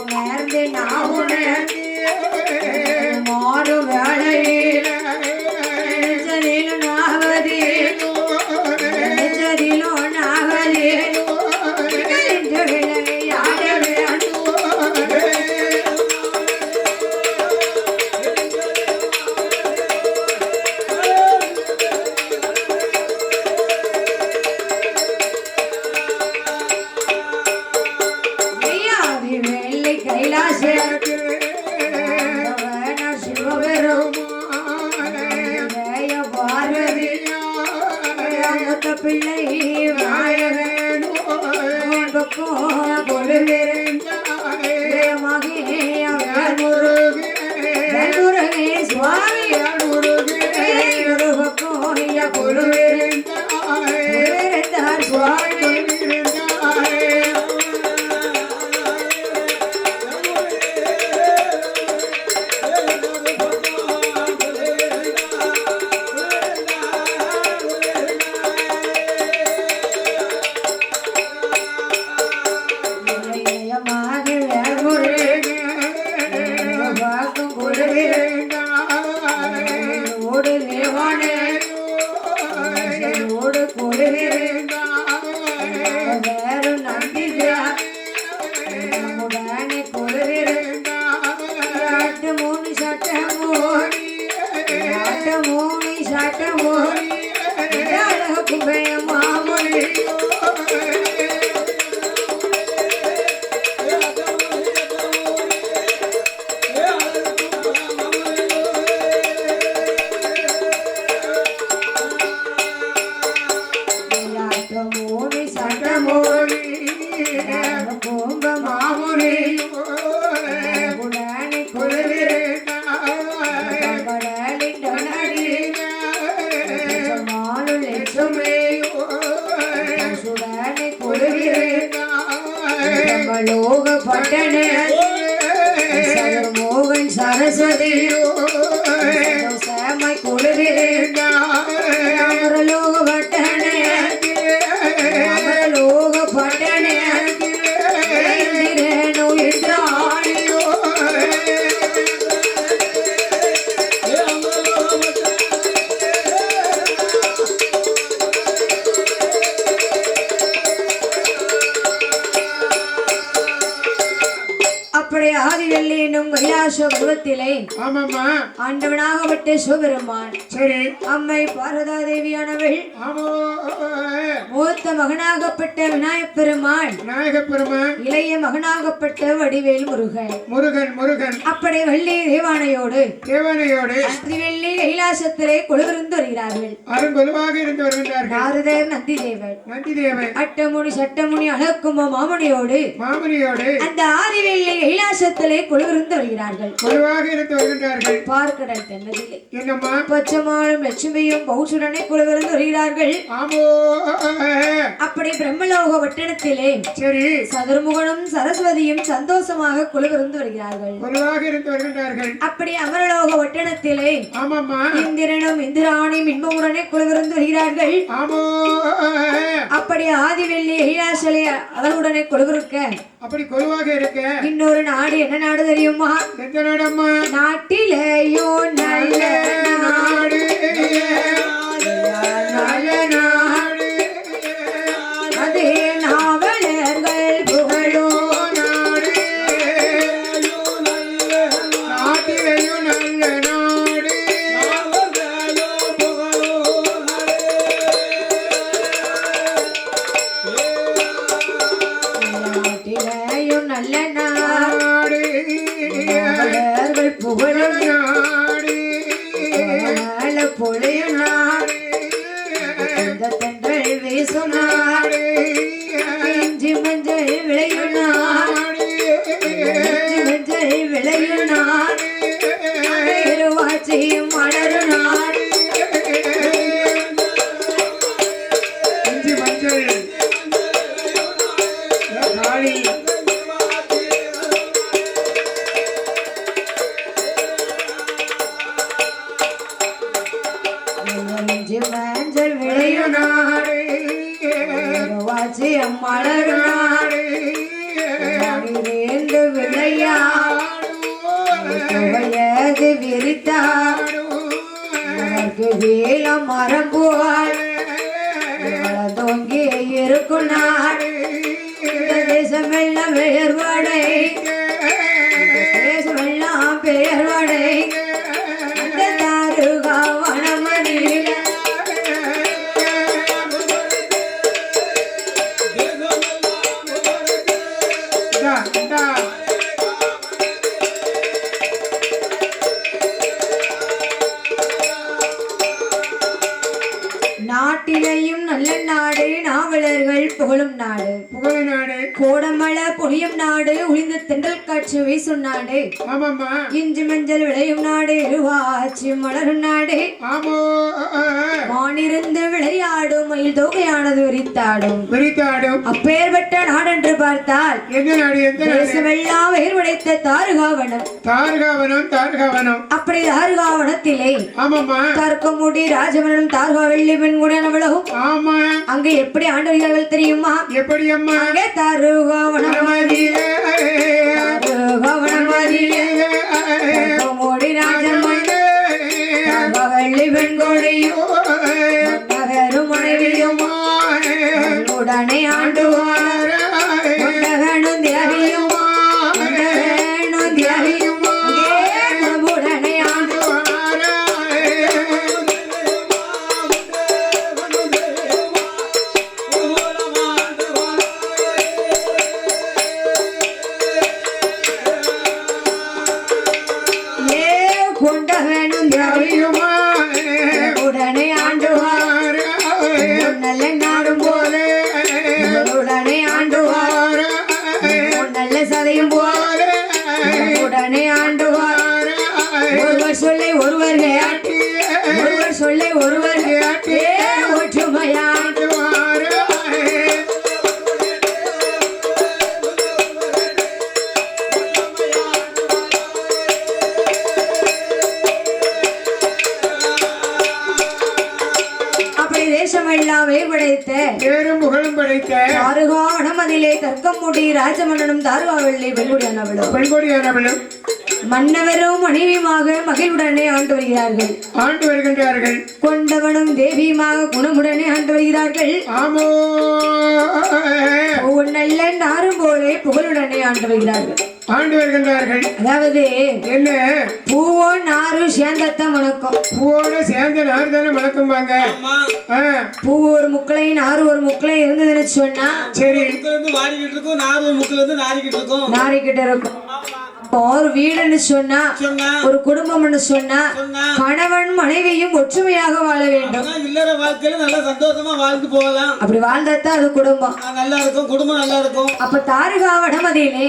நேர்ந்து நான் மாறு வேளையில் நாவதே நாவதே பிள்ளை சுவாமி சுவாமி लोग पटन मोहन सरस्वती समय कुल लोग पटन लोग पटन ஆண்டவனாகப்பட்ட சிவபெருமான் அம்மை பாரதா தேவியானவள் மூத்த மகனாகப்பட்ட விநாயகப் பெருமான் இளைய மகனாகப்பட்ட வடிவேல் முருகன் அப்படி வள்ளி தேவானையோடு வெள்ளி கைலாசத்திலே கொழுவிருந்து வருகிறார்கள் நாரதர் நந்திதேவர் அட்டமுனி சட்டமுனி அழகும்ப மாமுனியோடு அந்த ஆதிவெள்ளி கைலாசத்திலே கொழுவிருந்து வருகிறார்கள் பார்க்கடல் தென்னதில்லை என்னம்மா பச்சமாளும் லட்சுமியும் பௌசுடனை குழுவிருந்து வருகிறார்கள் அப்படி பிரம்மலோக வட்டணத்திலே சதுர்முகனும் சரஸ்வதியும் சந்தோஷமாக குழுவிருந்து வருகிறார்கள் அப்படி அமரலோக வட்டணத்திலே இந்திரனும் இந்திராணியும் இன்பமுடனே குழுவிருந்து வருகிறார்கள் அப்படி ஆதிவெள்ளி கைலாசலை அழகுடனே குழுவிருக்க அப்படி கொலுவாக இருக்க இன்னொரு நாடு என்ன நாடு தெரியுமா? எந்த நாடம்மா? நாட்டிலேயோ நல்ல நாடு நல்ல நாடு அதே நாவலர்கள் புகழோ நாடு நாட்டிலேயோ நல்ல நாடு நாட்டிலேயோ நல்ல நாடு புகழும் நாடு பொழைய நாடு தென்றல் வீசும் நாடு இஞ்சி மஞ்சள் விளையும் நாடு இஞ்சி மஞ்சள் விளையும் நாடு திருவாச்சியும் மலரும் நாடு இஞ்சி மஞ்சள் நாடி மஞ்சள் விளையும் நாடு வாச்சி மலர் நாடு நிறைந்து விளையாடு விரித்தாடு வேலம் மரம் போல் தோங்கி இருக்கும் நாடு தேசமெல்லாம் பெயர்வாடை தேசமெல்லாம் பெயர்வாடை அந்த தாருகா வனமணியில நாட்டிலையும் நல்ல நாடு நாவலர்கள் புகழும் நாடு கோடமலை புனியும் நாடு உளிந்த தென்றல் காட்சி வீசும் நாடு இஞ்சி மஞ்சள் விளையும் நாடு வாச்சி மலரும் நாடு வானிருந்து விளையாடும் மயில் தொகையானது விரித்தாடும் அப்பேற்பட்ட நாடென்று பார்த்தால் தேசமெல்லாம் வேர் உடைத்த தாருகாவனம் அப்படி தாருகாவனத்திலே தர்க்கமுடி ராஜவனம் தாருகாவெள்ளி பெண்குடியானவளும் அங்க எப்படி ஆண்டவர்கள் தெரியுமா? எப்படி அம்மா? அங்கே தாருகாவனமாதியே தர்க்கமுடி ராஜவனம் தாருகாவெள்ளி பெண்குடியும் நகரும் மனைவியும் உடனே ஆண்டுவார் உண்டகனும் தியாகியும் உடனே ஆண்டுவார் நல்ல நாடும் போல உடனே ஆண்டுவார் நல்ல சதையும் போல உடனே ஆண்டுவார் ஒருவர் சொல்லை ஒருவர் கேட்டு ஒருவர் சொல்லை ஒருவர் கேட்டு ஒற்றுமையாண்டுவார் தேசமெல்லாம் வேர்படைத்த பேரும் புகழும் படைத்த தாருகாவனம் அதிலே தர்க்கமுடி ராஜமன்னனும் தாருகாவெள்ளி பெண்குடியானவளும் மன்னவரும் மனைவியுமாக மகிழ்வுடனே ஆண்டு வருகின்றார்கள் கொண்டவனும் தேவியுமாக குணமுடனே ஆண்டு வருகிறார்கள் நல்ல நாரும் போலே புகழுடனே ஆண்டு வருகின்றார்கள் அதாவது என்ன பூவோ நாரும் சேர்ந்தத்தான் வணக்கம் பூவோட சேர்ந்த நார் தானே வணக்கம் வாங்க பூ ஒரு முக்களை நாறு ஒரு முக்களை இருந்ததுன்னு சொன்னா சரி வாடிக்கிட்டு இருக்கும் நார் ஒரு முக்கில இருந்து நாரிக்கிட்டு இருக்கும் ஒரு வீடுன்னு சொன்னா ஒரு குடும்பம்னு சொன்னா கணவன் மனைவியும் ஒற்றுமையாக வாழ வேண்டும். இல்லற வாழ்க்கையில நல்லா சந்தோஷமா வாழ்ந்து போகலாம். அப்படி வாழ்ந்தாதான் அது குடும்பம் நல்லா இருக்கும், குடும்பம் நல்லா இருக்கும். அப்ப தாருகாவனம் அதிலே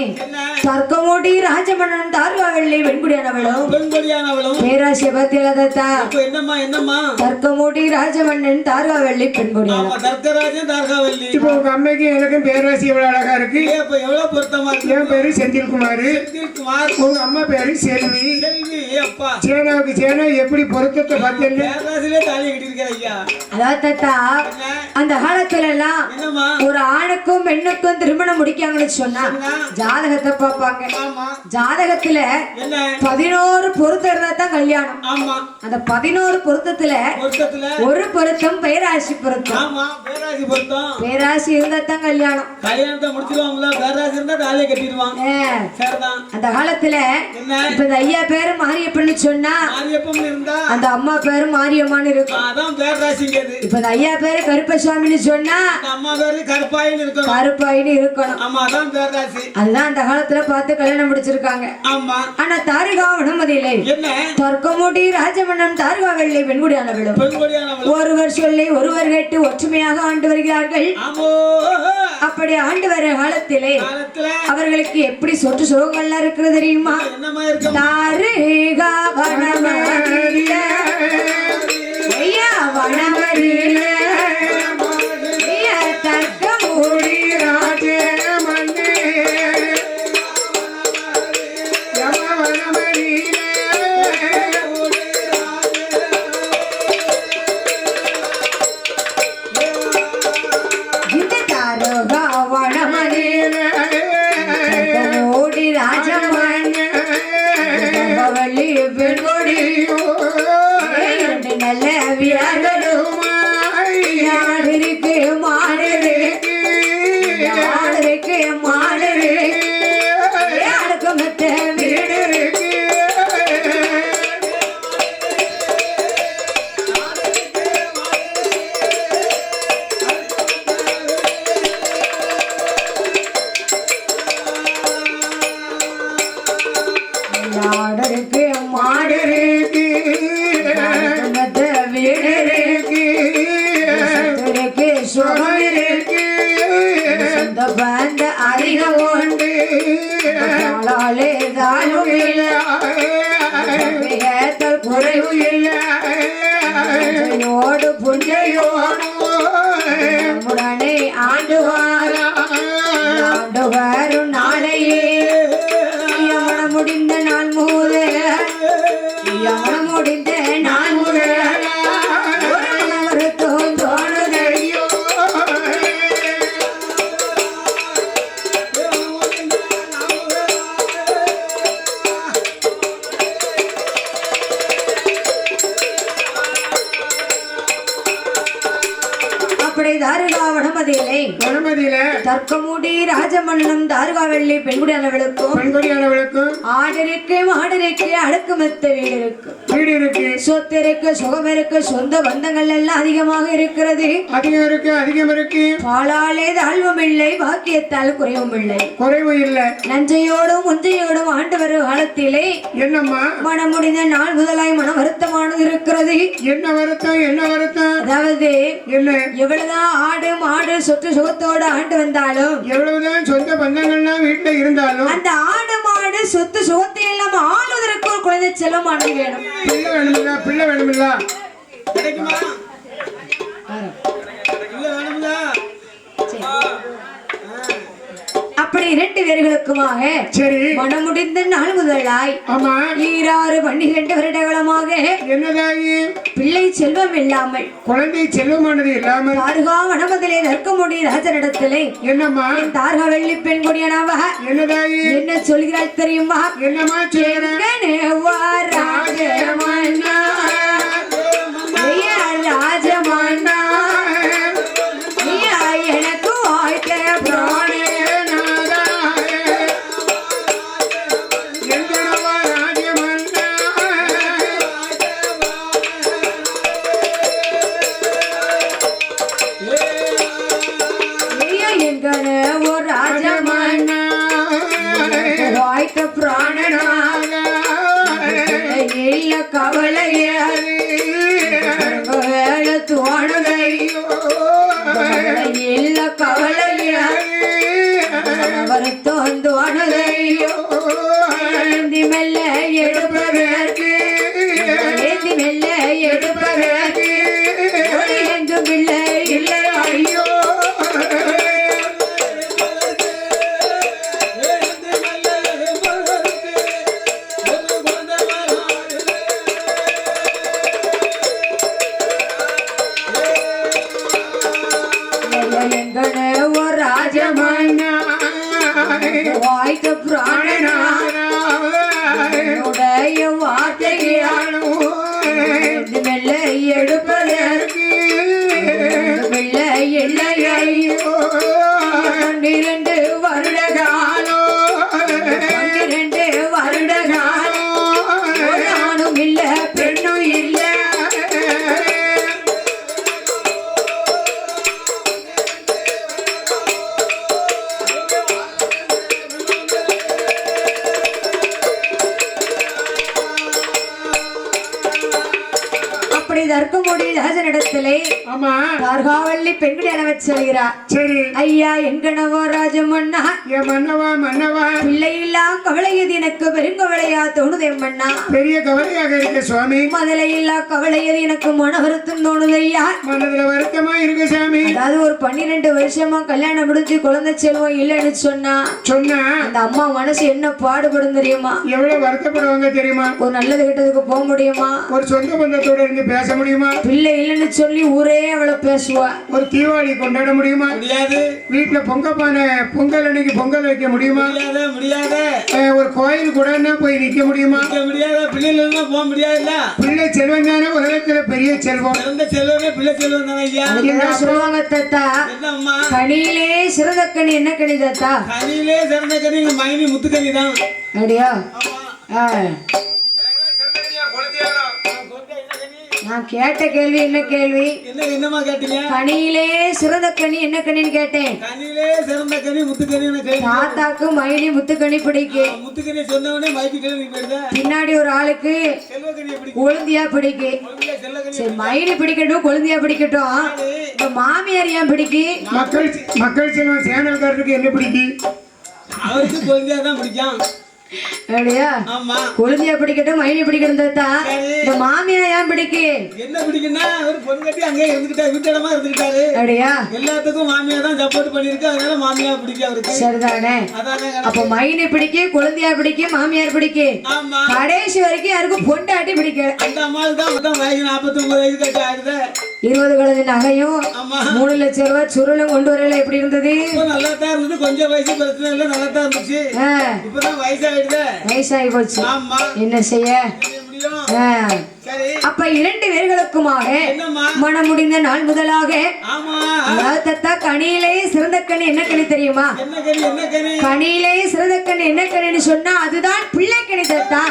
தர்க்கமூடி ராஜமன்னன் தாருகாவெள்ளி பெண்குடியானவளும் பேராசிய பத்தியலதத்தா என்னம்மா தர்க்கமூடி ராஜமன்னன் தாருகாவெள்ளி பெண்குடியானவள் தர்க்கராஜன் தாருகாவெள்ளி. இப்போ உங்க அம்மைக்கு எனக்கும் பேராசி எவ்வளவு அழகா இருக்கு. இப்ப எவ்வளவு பொருத்தமா இருக்கு. என் பேரு செந்தில்குமார். உங்க அம்மா பேரு செல்வி. அப்பா சேனாவுக்கு சேனா எப்படி பொருத்தத்தை பார்த்தீங்க. அதாவது அந்த காலத்துல எல்லாம் ஒரு ஆணுக்கும் பெண்ணுக்கும் திருமணம் முடிக்காங்கன்னு சொன்னா ஜாதகத்தை பார்ப்பாங்க. ஜாதகத்துல 11 பொருத்தம் இருந்தா தான் கல்யாணம். அந்த 11 பொருத்தத்துல ஒரு பொருத்தம் பேராசி பொருத்தம். பேராசி இருந்தா தான் கல்யாணம். கல்யாணத்தை முடிச்சிருவாங்களா? பேராசி இருந்தா தாலியை கட்டிடுவாங்க. அந்த காலத்துல இப்ப இந்த ஐயா பேரு மாரியப்பன்னு சொன்னா அந்த அம்மா பேரு மாரியம்மான்னு இருக்கும். இப்ப இந்த ஐயா பேரு கருப்பசாமின்னு சொன்னா அம்மா பேரு கருப்பாயின்னு இருக்கணும். அதுதான் அந்த காலத்துல பார்த்து கல்யாணம் முடிச்சிருக்காங்க. ஆனா தாருகாவனம் அதிலே தர்க்கமூடி ராஜமன்னன் தாருகாவெள்ளி பெண்குடியானவளும் ஒருவர் சொல்லி ஒருவர் கேட்டு ஒற்றுமையாக ஆண்டு வருகிறார்கள். அப்படி ஆண்டு வர காலத்திலே அவர்களுக்கு எப்படி சொத்து சுகங்கள்லாம் இருக்கிறது தெரியுமா? தாருகாவனமரில ஐயா வனமரில தர்க்கமூடி ராஜமன்னே இந்த தாருகாவனமரில ஆண்டு வரும் நாளையே மனம் முடிந்த நாள் முதல் மனம் முடிந்த நாள் முதல் தோணுதையோ அப்படி தாருகா வனமதியிலே தர்க்கமூடி ராஜமன்னனும் தாருகாவெள்ளி பெண்குடியானவளுக்கும் ஆடிருக்கு மாடிருக்கு அடுக்குமத்த வீடு இருக்கு சொத்து இருக்கு சுகம் இருக்கு சொந்த பந்தங்கள் எல்லாம் அதிகமாக இருக்கிறது அதிகம் இருக்கு பாலாலே தாழ்வும் இல்லை பாக்கியத்தால் குறைவும் இல்லை நஞ்சையோடும் முஞ்சையோடும் ஆண்டு வரும் காலத்திலே என்னம்மா மனம் முடிந்த நாள் முதலாய் மன வருத்தமானது இருக்கிறது என்ன வருத்தம் அதாவது எவ்வளவுதான் ஆடு மாடு சொத்து சுகத்தோட ஆண்டு வந்தாலும் எவ்வளவுதான் சொந்த பந்தங்கள்லாம் வீட்டுல இருந்தாலும் அந்த ஆடு மாடு சொத்து சுகத்தை எல்லாம் ஆளுவதற்கு ஒரு குழந்தை செல்லமானது வேணும். பிள்ளை வேணுமில்ல கிடைக்குமா? அப்படி இரண்டு பேர்களுக்குமாக மனம் முடிந்த நாள் முதலாய் ஈராறு 12 வருடங்களமாக என்னதாகி பிள்ளை செல்வம் இல்லாமல் குழந்தை செல்வமானது இல்லாமல் தார்கா வனமதிலே நற்கமுடி ராஜனிடத்திலே என்னம்மா தார்கா வெள்ளி பெண் கொடியானவ என்னதாகி என்ன சொல்கிறாள் தெரியுமா? என்னம்மா ராஜமன்னா ராஜமன்னா எனக்கு வாழ்க்கை பிராண தார்காவல்லி பெண்குடியானவ சொல்கிறார். ஐயா என்கணவோ ராஜமன்னா மன்னவா பிள்ளை இல்லா கவலையது எனக்கு பெருங்கவலையா தோணுதே மன்னா. பெரிய கவலையாக இருக்கு சுவாமி. மதலை இல்லா கவலையது எனக்கு மன வருத்தம் தோணுது ஐயா. மனதுல வருத்தமா இருக்கு சாமி. அதாவது ஒரு 12 வருஷமா கல்யாணம் முடிஞ்சு குழந்தை செல்வம் இல்லைன்னு சொன்னா அந்த அம்மா மனசு என்ன பாடுபடும் தெரியுமா? எவ்வளவு வருத்தப்படுவாங்க தெரியுமா? ஒரு நல்லது கிட்டதுக்கு போக முடியுமா? ஒரு சொந்த பந்தத்தோட இருந்து பேச முடியுமா? பிள்ளை இல்லைன்னு சொல்லி ஊரே அவளை பேசுவா. ஒரு தீபாவளி கொண்டாட முடியுமா? முடியாது. வீட்டுல பொங்கல் அன்னைக்கு பொங்கல் வைக்க முடியுமா? முடியாது. ஒரு கோயில் கூட போய் நிக்க முடியுமா? முடியாது. பிள்ளைங்க போக முடியாதுல்ல. பிள்ளை செல்வம் தானே உலகத்துல பெரிய செல்வம். செல்வமே பிள்ளை செல்வம் தானே ஐயா. சொல்லுவாங்க தாத்தா, கனியிலே சிறந்த கனி என்ன கனி தாத்தா? கனியிலே சிறந்த கனி மைனி முத்துக்கனி தான். அப்படியா? நான் கேட்ட கேள்வி என்ன கேள்வி? என்னமா கேட்டீங்க? கனியிலே சிறந்த கனி என்ன கனின்னு கேட்டேன். கனியிலே சிறந்த கனி முத்துக்கனி. தாத்தாக்கு மைனி முத்துக்கனி பிடிக்கும். முத்துக்கனி சொன்னவனே மைனி பிடிக்கும். பின்னாடி ஒரு ஆளுக்கு கொழுந்தியா பிடிக்கும். சரி, மைனி பிடிக்கட்டும் கொழுந்தியா பிடிக்கட்டும். இந்த மாமியார் ஏன் பிடிக்கும்? மக்கள் செல்வம் சேனல்காரருக்கு என்ன பிடிக்கும்? அவருக்கு கொழுந்தியா தான் பிடிக்கும். அப்படியா? குழந்தைய பிடிக்கட்டும் மைனி பிடிக்கிறதா இந்த மாமியா ஏன் பிடிக்கு? என்ன பிடிக்குன்னா ஒரு பொண்ணு கட்டி அங்கே இருந்துக்கிட்டாரு, வீட்டடமா இருந்துக்கிட்டாரு. அப்படியா? எல்லாத்துக்கும் மாமியா தான் சப்போர்ட் பண்ணிருக்கு, அதனால மாமியா பிடிக்கும் அவருக்கு. சரிதானே? அப்ப மைனி பிடிக்கு, குழந்தையா பிடிக்கு, மாமியார் பிடிக்கு. கடைசி வரைக்கும் யாருக்கும் பொண்டாட்டி பிடிக்கல. அந்த அம்மாவுக்கு தான் வயசு 49 வயசு கட்டி ஆகுது. 20 கலந்து நகையும் 3 லட்சம் ரூபாய் சுருளும் கொண்டு வரல. எப்படி இருந்தது? நல்லா தான் இருந்தது. கொஞ்சம் வயசு பிரச்சனை இல்லை, நல்லா தான் இருந்துச்சு. இப்பதான் வயசாயிடுது, வயசாகி போச்சு. என்ன செய்ய? அப்ப 2 பேர்களுக்குமாக மனம் முடிந்த நாள் முதலாக தத்தா கனியிலே சிறந்த கனி என்ன கனி தெரியுமா? கனியிலே சிறந்த கனி என்ன கனின்னு சொன்னா அதுதான் பிள்ளை கனி தத்தா.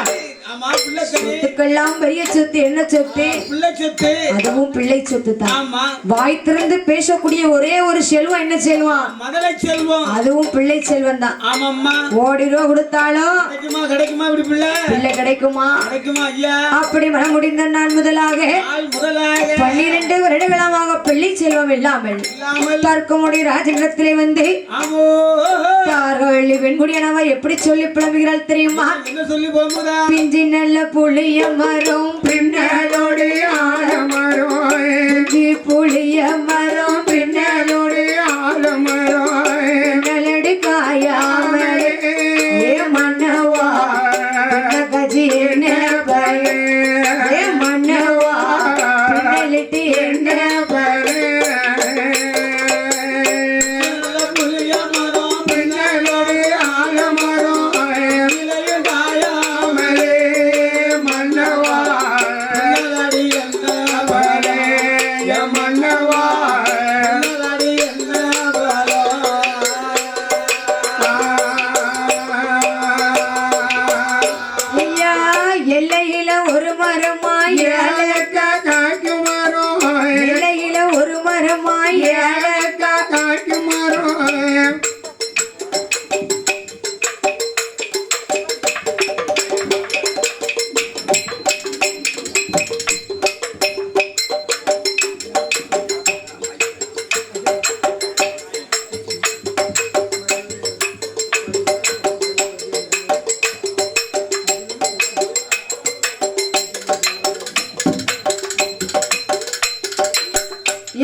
சொத்துக்கெல்லாம் பெரிய சொத்து என்ன சொத்து? அதுவும் பிள்ளை சொத்து தான். வாய் திறந்து பேசக்கூடிய ஒரே ஒரு செல்வம் என்ன செல்வம்? அதுவும் பிள்ளை செல்வம் தான். ஓடி ரூபா கொடுத்தாலும் பிள்ளை கிடைக்குமா? அப்படி மனம் முடிந்த நாள் முதலாக 12 வருடங்களாக பிள்ளை செல்வம் இல்லாமல் தற்கமுடி ராஜனிடத்திலே வந்து வெண்குடியானவ எப்படி சொல்லி புலம்புகிறாள் தெரியுமா? பிஞ்சி நல்ல புளிய மரம் பின்னலோடு ஆலமரம், புளிய மரம் பின்னலோடு ஆலமரம், நலடு காயாமலே மன்னவா கஜி என்ன மன்னவா பின்னலிட்டு என்ன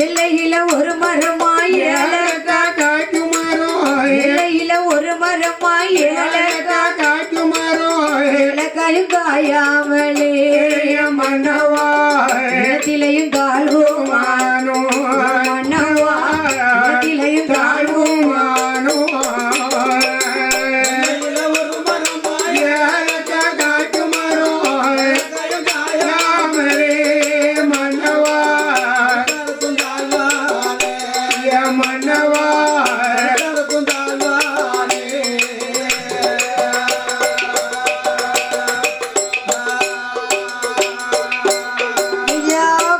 எல்லையில ஒரு மரமாய் ஏலக்கா காய்க்கு மரம், எல்லையில ஒரு மரமாய் ஏலக்கா காய்க்கு மரம், ஏலக்காயும் காயாமலே மன்னவா இடத்திலையும் தாழ்வுமானோ, மன்னவா இடத்திலையும் தாழ்வுமானோ,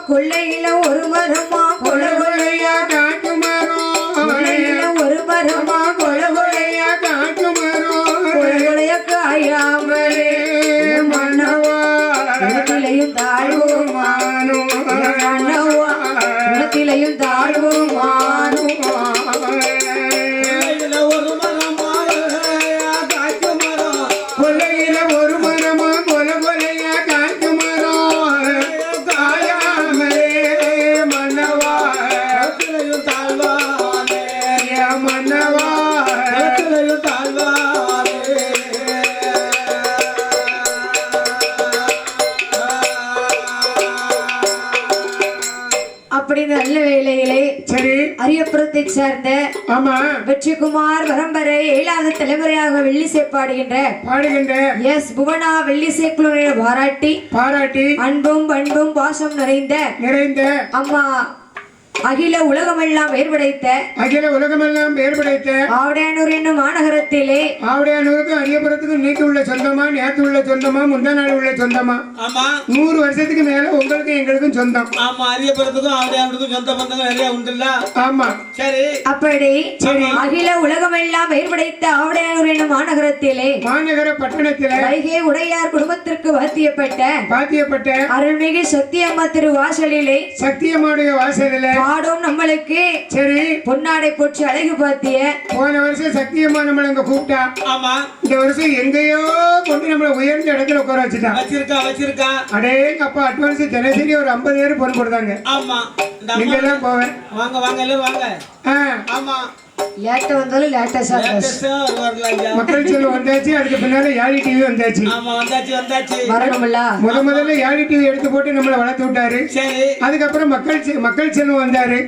கொள்ளையில ஒரு மரமா கொல கொலையா காட்டு மரம், கொள்ளையில ஒரு மரமா கொல கொலையா காட்டு மரம், கொல கொலைய காயாமலே மன்னவா இடத்திலையும் தாழ்வுமானோ, மன்னவா இடத்திலையும் தாழ்வுமானோ, கொள்ளையில ஒரு மரமா கொல கொலையா காட்டு மரம், காயாமலே மன்னவா மன்னவா அப்படி நல்ல வேளையிலே சரி அரியப்புறத்தை சேர்ந்த வெற்றிக்குமார் பரம்பரை 7வது தலைமுறையாக வெள்ளிசை பாடுகின்ற எஸ் புவனா வெள்ளிசை குழுவினை பாராட்டி அன்பும் பண்பும் பாசம் நிறைந்த அம்மா அகில உலகமெல்லாம் வேறுபடைத்த ஆவடையானூர் என்னும் மாநகரத்திலே ஆவடையானூருக்கு அரியபுரத்துக்கு நீக்கு உள்ள சொந்தமா, நேற்று உள்ள சொந்தமா, முந்தா நாள் உள்ள சொந்தமா? 100 வருஷத்துக்கு மேல உங்களுக்கு எங்களுக்கும் சொந்தம். அரியபுரத்துக்கும் ஆவடையானூருக்கும் சொந்த பந்தங்கள் நிறைய உண்டுல்ல? ஆமா. சரி அப்படி அகில உலகமெல்லாம் வேறுபடைத்த ஆவடையானூர் என்னும் மாநகர பட்டணத்திலே வைகை உடையார் குடும்பத்திற்கு வாத்தியப்பட்ட அருள்மிகு சக்தி அம்மா திரு வாசலிலே சக்தியம்மாவுடைய வாசலிலே பாடும் நம்மளுக்கு சரி பொன்னாடை போச்சு அழகு பார்த்திய. போன வருஷம் சத்தியமா நம்மள இங்க கூப்பிட்டா. ஆமா. இந்த வருஷம் எங்கேயோ கொண்டு நம்மள உயர்ந்த இடத்துல உட்கார வச்சுட்டான். வச்சிருக்கா. அடே அப்பா அட்வான்ஸ் தினசரி ஒரு 50 பேர் பொருள் கொடுத்தாங்க. ஆமா. நீங்க எல்லாம் போவேன். வாங்க வாங்க எல்லாரும் வாங்க. ஆமா. லேட்டா வந்தாலும் லேட்டா மக்கள் செல்வம் வந்தாச்சு. அதுக்கு பின்னால யாழி டிவி வந்தாச்சு. வரணும்ல. முதல்ல யாழி டிவி எடுத்து போட்டு நம்மளை வளர்த்து விட்டாரு. அதுக்கப்புறம் மக்கள் செல்வம் வந்தாரு.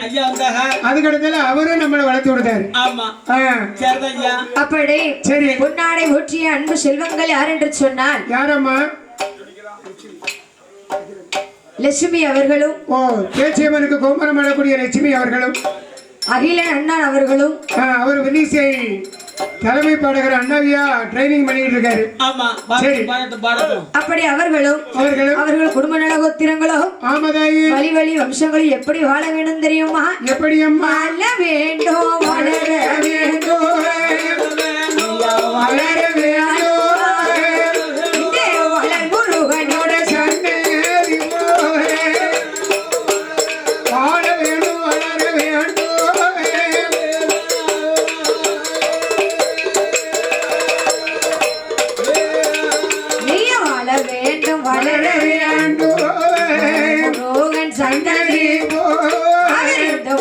அதுக்கடுத்தால அவரும் நம்மளை வளர்த்து விட்டாரு. அப்படி சரி பொன்னாடை ஊற்றிய அன்பு செல்வங்கள் யார் என்று சொன்னால் யாரம்மா? லட்சுமி அவர்களும். ஓ பேச்சியம்மனுக்கு கோமரம் ஆடக்கூடிய லட்சுமி அவர்களும், அகிலன் அண்ணன் அவர்களும், அவர் வினிசை தலைமை பாடகர் அண்ணாவியா ட்ரைனிங் பண்ணிட்டு இருக்காரு. ஆமா சரி அப்படி அவர்கள் குடும்ப நல கோத்திரங்களோ ஆமாதாயி வழி வழி வம்சங்களும் எப்படி வாழ வேண்டும் தெரியுமா? எப்படி அம்மா? வாழ வேண்டும் வளர வேண்டும் வளர வேண்டும் வளர் முருகனோட சன்னதி வாழ வேண்டும் வளர வேண்டும் வளர வேண்டும் முருகன் சந்ததி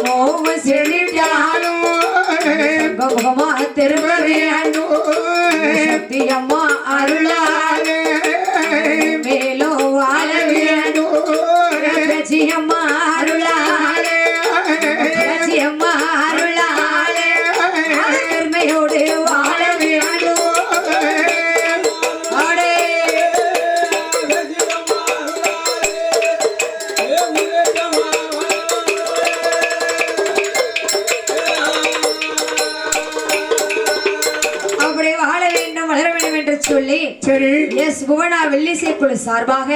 மோக செழித்தாலும் முகமா திரும்ப வேண்டும் சத்தியம்மா அருளால மேலும் வாழ வேண்டும் லட்சியம்மா அருளால லட்சியம்மா அருளால பெருமையோடு வாழ வேண்டும். சொல்லி சரி எஸ் புவனா வெள்ளிசை குழு சார்பாக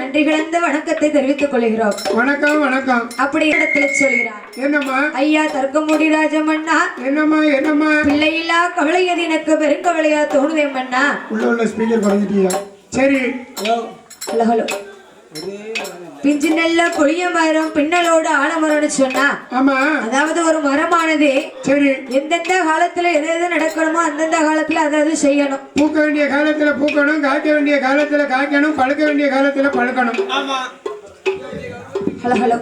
நன்றி கலந்த வணக்கத்தை தெரிவித்துக் கொள்கிறோம். வணக்கம் வணக்கம். அப்படி இடத்துல சொல்கிறார். என்னம்மா? ஐயா தர்க்கமுடி ராஜமண்ணா. என்னம்மா பிள்ளையில்லா கவலையது எனக்கு பெருங்கவலையா தோணுதே மண்ணா. உள்ள ஸ்பீக்கர் குறைஞ்சிட்டியா? சரி ஹலோ ஹலோ பிஞ்சு நெல்ல புளிய மரம் பின்னலோடு ஆலமரம்னு சொன்னா ஆமா. அதாவது ஒரு மரமானது சரி எந்தெந்த காலத்துல எது நடக்கணுமோ அந்தந்த காலத்துல அதாவது செய்யணும். பூக்க வேண்டிய காலத்துல பூக்கணும், காய்க்க வேண்டிய காலத்துல காய்க்கணும், பழுக்க வேண்டிய காலத்துல பழுக்கணும். ஆமா. ஹலோ ஹலோ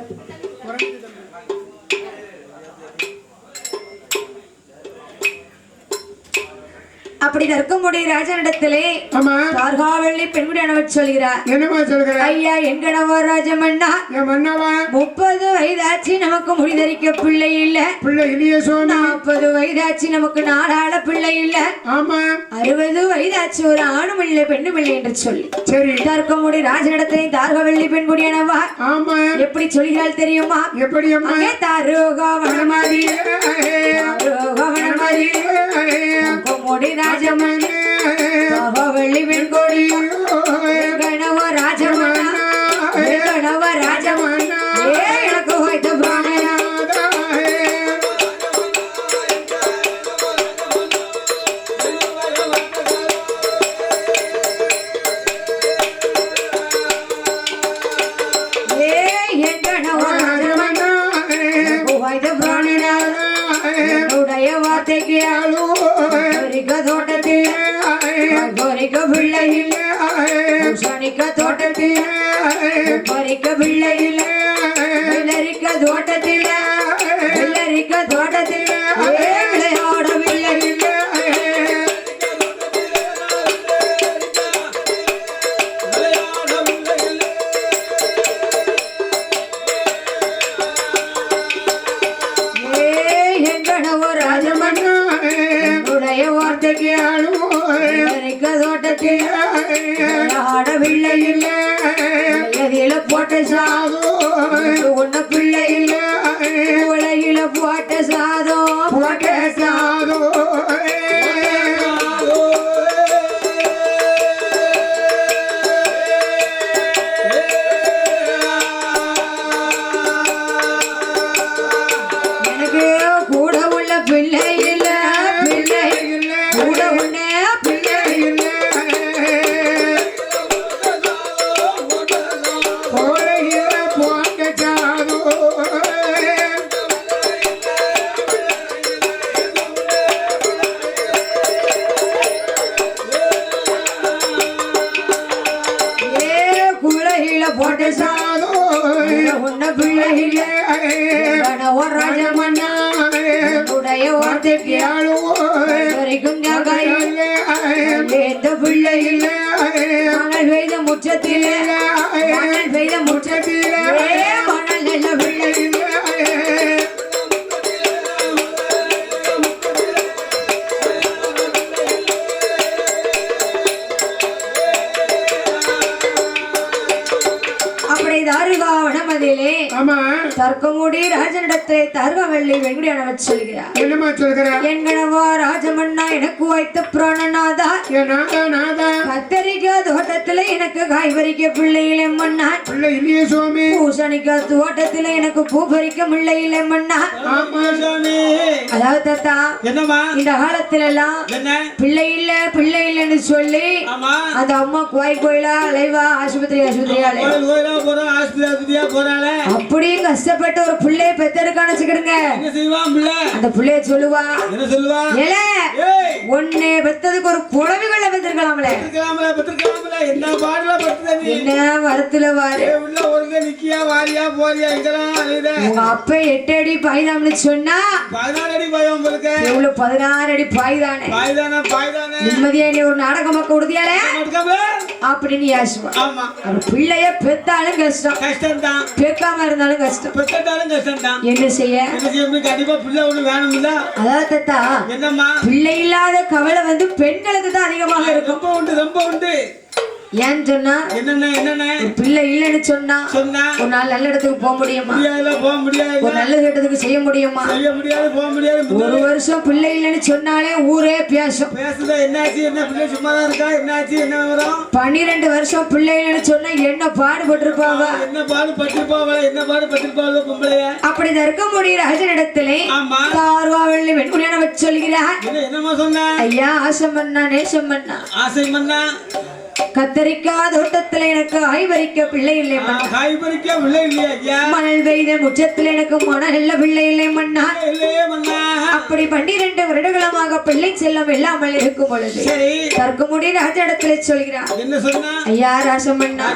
அப்படி தர்க்கமுடி ராஜனிடத்திலே கார்காவள்ளி பெண்குடியானவர் சொல்கிறார். என்னமா சொல்கிறார்? ஐயா எங்கனவர் ராஜமன்னா 30 வயதாச்சு நமக்கு முடிதறிக்க பிள்ளை இல்ல. பிள்ளை இல்லையே சொன்னா 40 வயதாச்சு நமக்கு நாடாள பிள்ளை இல்ல. ஆமா 60 வயதாச்சு ஒரு ஆணும் இல்லை பெண்ணும் இல்லை என்று சொல்லி சரி தர்க்கமுடி ராஜனிடத்திலே தார்காவள்ளி பெண்குடியானவா ஆமா எப்படி சொல்கிறாள் தெரியுமா? எப்படி அம்மா? தாரோகா வனமாதி தாரோகா வனமாதி தர்க்கமுடி ராஜமன் வெள்ளி பெண்கொடி கணவ ராஜமன் கணவ ராஜமன் எனக்கு வைத்த பிராணனா என் கணவ ராஜமன் வைத்த பிராணனா உடைய வார்த்தைக்கு தோட்டத்தில் பறிக்க பிள்ளையில் சனிக்க தோட்டத்தில் பறிக்க பிள்ளையில் வெள்ளரிக்க தோட்டத்தில் வெள்ளரிக்க தோட்டத்தில் விளையாட பிள்ளையில் தோட்டத்தில் ஆடவில்லை இல்ல போட்ட சாதம் உன்ன பிள்ளை இல்ல உலகில போட்ட சாதம் எனக்கு கூட உள்ள பிள்ளை இல்ல கூட உன்ன போட்ட சாதம் பேசாதோ உன்ன பிள்ளை இல்ல ஒரு ராஜமன்னா உடைய வார்த்தைக்கு வரைக்கும் எந்த பிள்ளை இல்ல மணல் பெய்த முற்றத்திலே மணல் பெய்த முற்றத்திலே மணல் நல்ல பிள்ளை இல்ல தாருகாவனமதிலே தர்க்கமுடி ராஜனிடத்திலே தார்கவல்லி வெங்குடியானவர் சொல்கிறார். என்னமா சொல்கிறார்? என்கணவா ராஜமன்னா எனக்கு வைத்த புராணநாதா கத்தரிக்காய் தோட்டத்துல எனக்கு காய் பறிக்க பிள்ளையில மன்னா பிள்ளை இல்லையே சுவாமி. பூசணிக்காய் தோட்டத்துல எனக்கு பூ பறிக்க பிள்ளையில மன்னா. அதாவது தாத்தா என்னமா இந்த காலத்துல எல்லாம் பிள்ளை இல்லன்னு சொல்லி அந்த அம்மா கோயிலா அலைவா ஆஸ்பத்திரியா அப்படியே கஷ்டப்பட்டு ஒரு பிள்ளைய பெத்தருக்கான வச்சுக்கிடுங்க. அந்த பிள்ளைய சொல்லுவா ஒன்னே பெத்ததுக்கு ஒரு குழவிகள பெத்திருக்கலாம்ல என்ன வரத்துல வாரு உங்க அப்ப 8 அடி பாய்தாம்னு சொன்னா 16 அடி பாய்தானே நிம்மதியா நீ ஒரு நாடகமாக்க விடுதியால அப்படின்னு யாசுவா. பிள்ளைய பெத்தாலும் கஷ்டம் பெக்காம இருந்தாலும் கஷ்டம் என்ன செய்ய கண்டிப்பா பிள்ளை ஒண்ணு வேணும்ல. அதாவது பிள்ளை இல்லாத கவலை வந்து பெண்களுக்கு தான் அதிகமாக இருக்கும். ரொம்ப உண்டு ஏன்னு சொன்னா என்னென்ன பிள்ளை இல்லன்னு சொன்னா ஒரு நாள் நல்ல இடத்துக்கு போக முடியுமா? ஒரு நல்ல இடத்துக்கு செய்ய முடியுமா? ஒரு வருஷம் பிள்ளை இல்லன்னு சொன்னாலே ஊரே பேசும். என்னாச்சு என்ன பிள்ளை சும்மாதான் இருக்கா என்னாச்சு என்ன வரும்? 12 வருஷம் பிள்ளை இல்லன்னு சொன்னா என்ன பாடுபட்டிருப்பாவ பொம்பளைய அப்படி தர்க்க முடிய ராஜனிடத்திலே தார்வாவல்லி வெண்குடியான வச்சு சொல்கிறார். என்னமா சொன்ன? ஐயா ஆசை மன்னா நேசம் மன்னா ஆசை மன்னா கத்தரிக்காய் தோட்டத்துல எனக்கு ஆய்வரிக்க பிள்ளை இல்லை மணல் பெய்த முற்றத்தில் எனக்கு மணல் நல்ல பிள்ளை இல்லை மன்னா. அப்படி 12 வருடங்களமாக பிள்ளை செல்லம் இல்லாமல் இருக்கும் பொழுது தர்க்கமுடி ராஜிடத்துல சொல்கிறார். ஐயா ராசமன்னா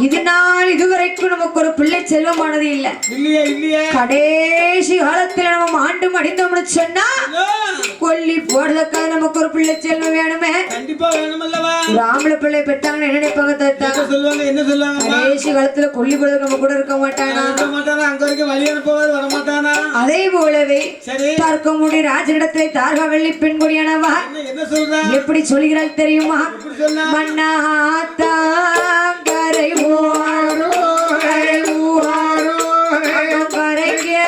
இது நாள் இதுவரைக்கும் நமக்கு ஒரு பிள்ளை செல்வமானது இல்ல. கடைசி காலத்துல நம்ம ஆண்டு மடிந்தோம்னு சொன்னா கொல்லி போடுறதுக்காக நமக்கு ஒரு பிள்ளை செல்வம் வேணுமே. கண்டிப்பா வேணுமல்லவா? ஒரு ஆம்பளை பிள்ளை பெற்றாங்க என்ன நினைப்பாங்க தாத்தா? என்ன சொல்லுவாங்க? கடைசி காலத்துல கொல்லி போடுறதுக்கு நம்ம கூட இருக்க மாட்டானா? அங்க வரைக்கும் வழி அனுப்பவாது வர மாட்டானா? அதே போலவே தர்க்கமுடி ராஜனிடத்திலே தார்கவல்லி பெண்குடியானவா என்ன சொல்றா? எப்படி சொல்கிறாள் தெரியுமா? மன்னா தாங்கரை ஓரோ கரை ஊரோ கரைக்கே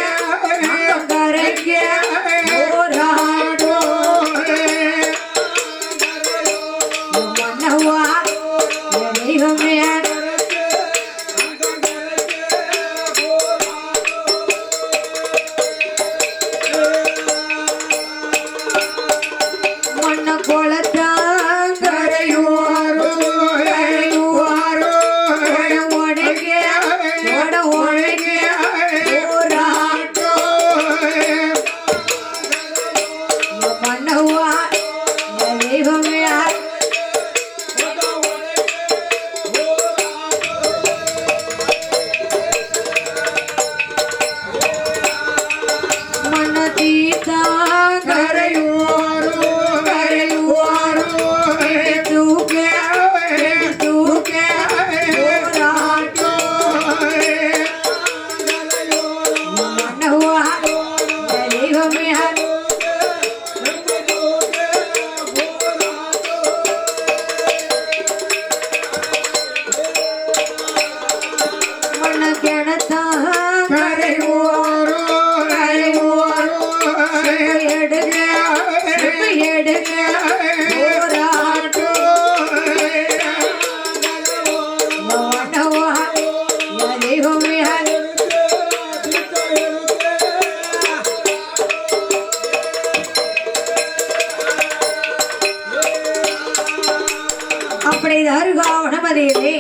கரைக்கே ஓராடோ மன்னவா தெய்வமே மன்ன கோலத்தாங்கரையோரோ கரையூரோ ஓடகே ஓடகே ஓராடோ மன்னவா தெய்வமே அப்படி தாருகாவனமதியிலே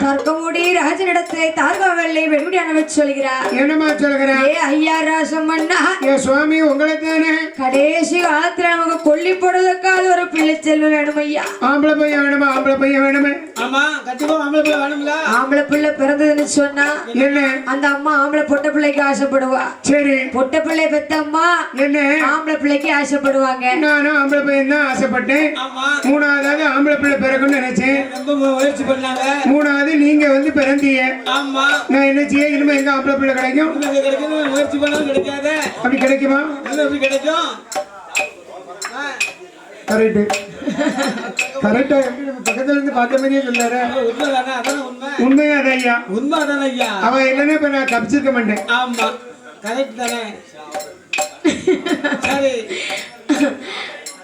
தர்க்கமுடி ராஜனிடத்திலே தார்கவல்லி வெண்குடியானவர் சொல்கிறார். என்னமா சொல்கிறார்? ஏ ஐயா ராசமன்னா சுவாமி உங்களை தானே கடைசி காலத்துல நமக்கு கொல்லி போடுவதற்காக ஒரு பிள்ளை செல்வம் வேணும் ஐயா. ஆம்பளை பையன் வேணுமா? ஆம்பளை பையன் வேணுமே. ஆமா கண்டிப்பா ஆம்பளை பிள்ளை வேணும்ல. ஆம்பளை பிள்ளை பிறந்ததுன்னு சொன்னா என்ன அந்த அம்மா ஆம்பளை பொட்ட பிள்ளைக்கு ஆசைப்படுவா. சரி பொட்ட பிள்ளை பெத்த அம்மா என்ன ஆம்பளை பிள்ளைக்கு ஆசைப்படுவாங்க. நானும் ஆம்பளை பையன் தான் ஆசைப்பட்டேன். ஆமா மூணாவது ஆம்பளை பிள்ளை பிறகுன்னு நினைச்சேன். ரொம்ப முயற்சி பண்ணாங்க. மூணாவது நீங்க வந்து பிறந்தீங்க. ஆமா நான் என்ன செய்ய? இனிமே எங்க ஆம்பளை பிள்ளை கிடைக்கும்? இது கிடைக்கும். முயற்சி பண்ணாலும் கிடைக்காது. அப்படி கிடைக்குமா? அது எப்படி கிடைக்கும்? கரெக்ட் கரெக்டா எப்படி நம்ம பக்கத்துல இருந்து பார்த்த மாதிரியே சொல்லாரு. உண்மைதானே? அதானே உண்மை. உண்மையா அது ஐயா? உண்மை தானே ஐயா? அவன் இல்லைன்னா இப்ப நான் தப்பிச்சிருக்க மாட்டேன். ஆமா கரெக்ட் தானே. சரி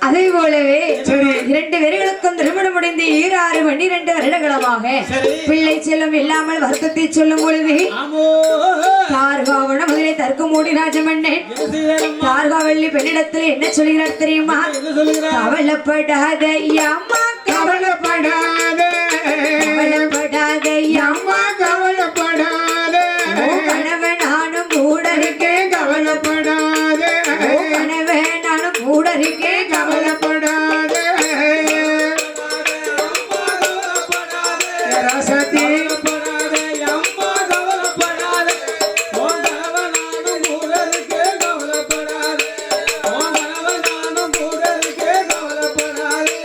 அதே போலவே சரி. 2 பேர்களுக்கும் திருமணம் முடிந்து 6 12 வருடங்களமாக சரி. பிள்ளை செல்லும் இல்லாமல் வருத்தத்தை சொல்லும் பொழுது ஆமோ தார்காவன முதலே தர்க்க மூடி ராஜமன்னன் என்ன செய்யறம்மா? தார்காவல்லி பெண்ணிடத்தில் என்ன சொல்கிறார் தெரியுமா? என்ன சொல்லுகிறா? கவலைப்படாத அம்மா கவலைப்படாத கவலைப்படாத அம்மா கவலைப்படாத கணவன் நானும் கூட இருக்கேன். கவலைப்படாத கணவன் நானும் கூட இருக்கேன். கவலைப்படாத ராசாத்தி கவலைப்படாதே அம்மா கவலைப்படாதே. உன் கணவன் நானும் கூட இருக்கேன். கவலைப்படாதே. உன் கணவன் நானும் கூட இருக்கேன். கவலைப்படாதே.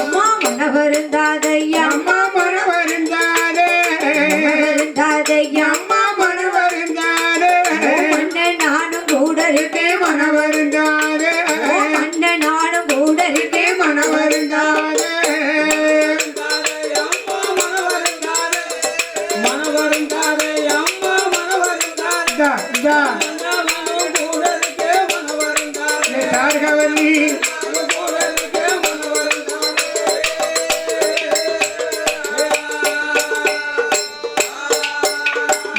அம்மா மனவருந்தாதையா அம்மா மனவருந்தாதே வருந்தாதையா அம்மா மனவருந்தாதே அண்ணன் நானும் கூட இருக்கேன். மனவருந்தாதே அண்ணன் நானும் கூட இருக்கேன். மனவருந்தாதே அம்மா மனவருந்தாதே. மனவருந்தாதே அம்மா மனவருந்தாதே. இதா இதா நானும் கூட இருக்கேன். மனவருந்தாதே. தார்கவல்லி நானும் கூட இருக்கேன். மனவருந்தாதே.